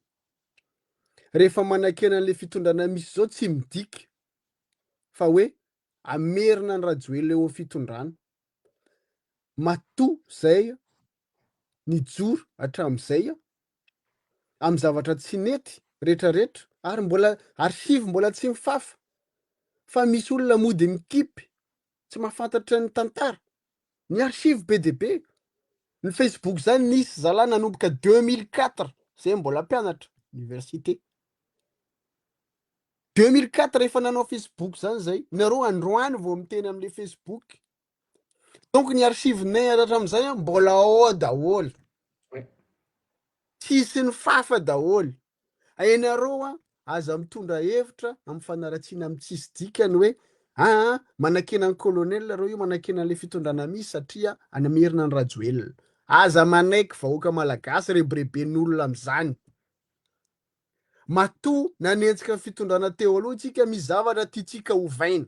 rehefa manakena an'le fitondrana misy zao tsy midiky fa hoe amerina ny rajoelona eo amin'ny fitondrana matoa zay nijoro hatram'izay amy zavatra tsy nety rehetrarehetra ary mbola archive mbola tsy mifafa fa misy olona mody mikipy tsy mahafantatra ny tantara ny archive be de be ny Facebook zany nisy zalahy nanomboka 2004 zay mbola mpianatra université 2004 rehefa nanao Facebook zany zay nareo androany vao miteny am'le Facebook donc ny archive nay hatram'izay mbola ao daholo tsisy ny fafa daholo hainareo aza mitondra hevitra amy fanaratsiana amy tsisy dikany hoe manakena ny colonel reo io manakena an'le fitondrana misy satria anamerina ny rajoelona aza manaiky vahoaka malagasy rebireben'olona am'zany matoa nanenjika fitondrana teo aloha tsika misy zavatra tiatsika hovaina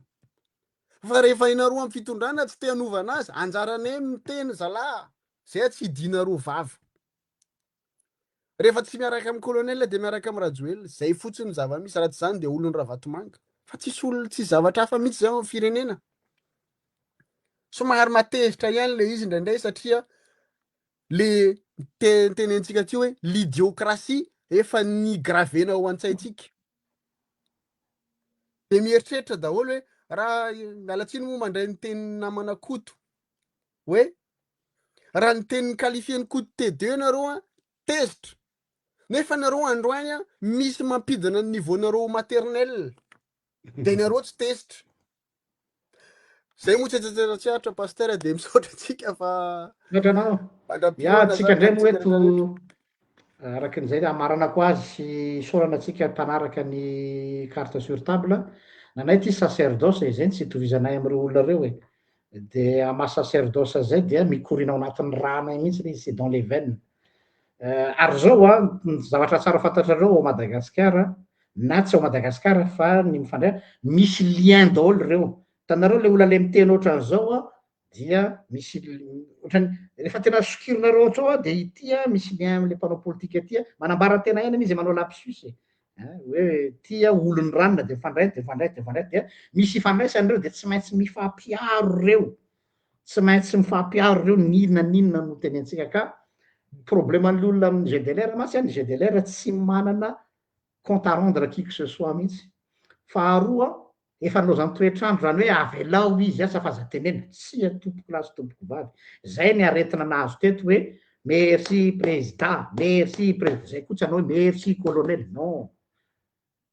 fa rehefa inaroa amy fitondrana tsy te hanovana azy anjaranay miteny zalahy zay tsy hidinaro vava rehefa tsy miaraka amy colonel de miaraka amy rajoelona zay fotsiny zava-misy raha tsy zany de olony Ravatomanga fa tsisy olona tsy zavatra hafa mihitsy zao amy firenena somary matezitra ihany le izy indraindray satria le tenentsika ty hoe l'idiokrasia efa ny gravena ao an-tsaitsika de mieritreritra daholo hoe raha mialatsiny moa mandray ny teny namana koto hoe raha ny tenin'ny qualifien'ny koto T2 nareo a tezitra nefa nareo androany a misy mampidina ny niveau nareo maternel de nareo tsy tezitra zay moa tsetsetseratsiaritra pasteur de misaotra atsika fa Ohatranao mandrapiona tsika ndray zany moa atsika rehetrarehetra. eto arakin'izay amarana ko azy sy saorana atsika mpanaraka ny carte sur table nanay ty sacerdoce zay tsy itovizanay am'ireo olona reo e de ama sacerdoce zay dia mikorina ao anatin'ny rano ay mihitsy izy c'est dans les veines ary zao a zavatra tsara fantatrareo ao Madagasikara na tsy ao Madagasikara fa ny mifandray misy lien daholo reo hitanareo le olona le miteny ohatran'izao a dia misy ohatrany rehefa tena sokirinareo ohatra ao a de itya misy lien am'le mpanao politika aty a manambara tena ena izy manao lapsus hoe tia olony ranona de mifandray dia misy ifandraisany reo de tsy maintsy mifampiaro reo tsy maintsy mifampiaro reo ninona no tenentsika ka probleman'le olona amin'ny GDLR masy any GDLR tsy manana compte à rendre qui que ce soit mihitsy faharoa efa nalaozany toetrandro zany hoe avelao izy asa fa aza tenena tsy tompoko lahy sy tompoko vavy zay ny aretina nahazo teto hoe merci président merci président zay koa tsy anao hoe merci colonel non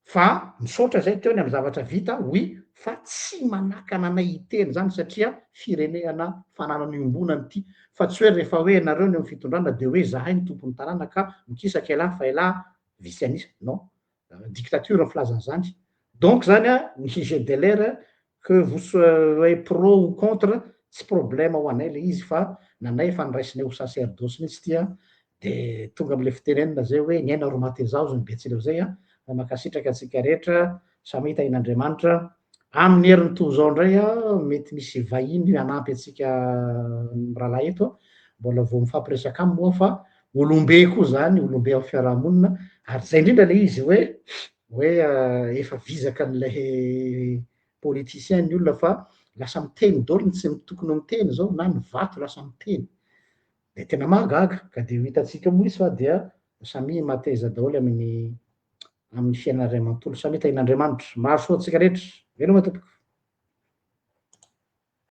fa misaotra zay teo ny amin'ny zavatra vita oui fa tsy manakana anay iteny zany satria firenena fananany iombonany ity fa tsy hoe rehefa hoe nareo ny amin'ny fitondrana de hoe zahay ny tompon'ny tanàna ka mikisaka ela fa ela vice anisa non dictature filazany zany donc zany a ny GDLR que vous soyez pro ou contre tsy problème ho anay le izy fa nanay efa niraisinay ho sacerdoce mihitsy tya de tonga am'le fitenenina zay hoe ny aina romatezao zany betsyleo zay a makasitraka atsika rehetra samy hitain'Andriamanitra amin'ny herin'ny toy zao indray a mety misy vahiny hanampy atsika rahalahy eto mbola vao mifampiresaka aminy moa fa olombe koa zany olombe amin'ny fiarahamonina ary zay indrindra le izy hoe efa vizaka an'ilay politicien ny olona fa lasa miteny daholo tsy tokony miteny zao na ny vato lasa miteny de tena mahagaga ka de ho hitatsika moa izy fa dia samy mateza daholo amin'ny fiainan'Andriamanitolo samy hitain'Andriamanitra mahasoa atsika rehetra velo tompoko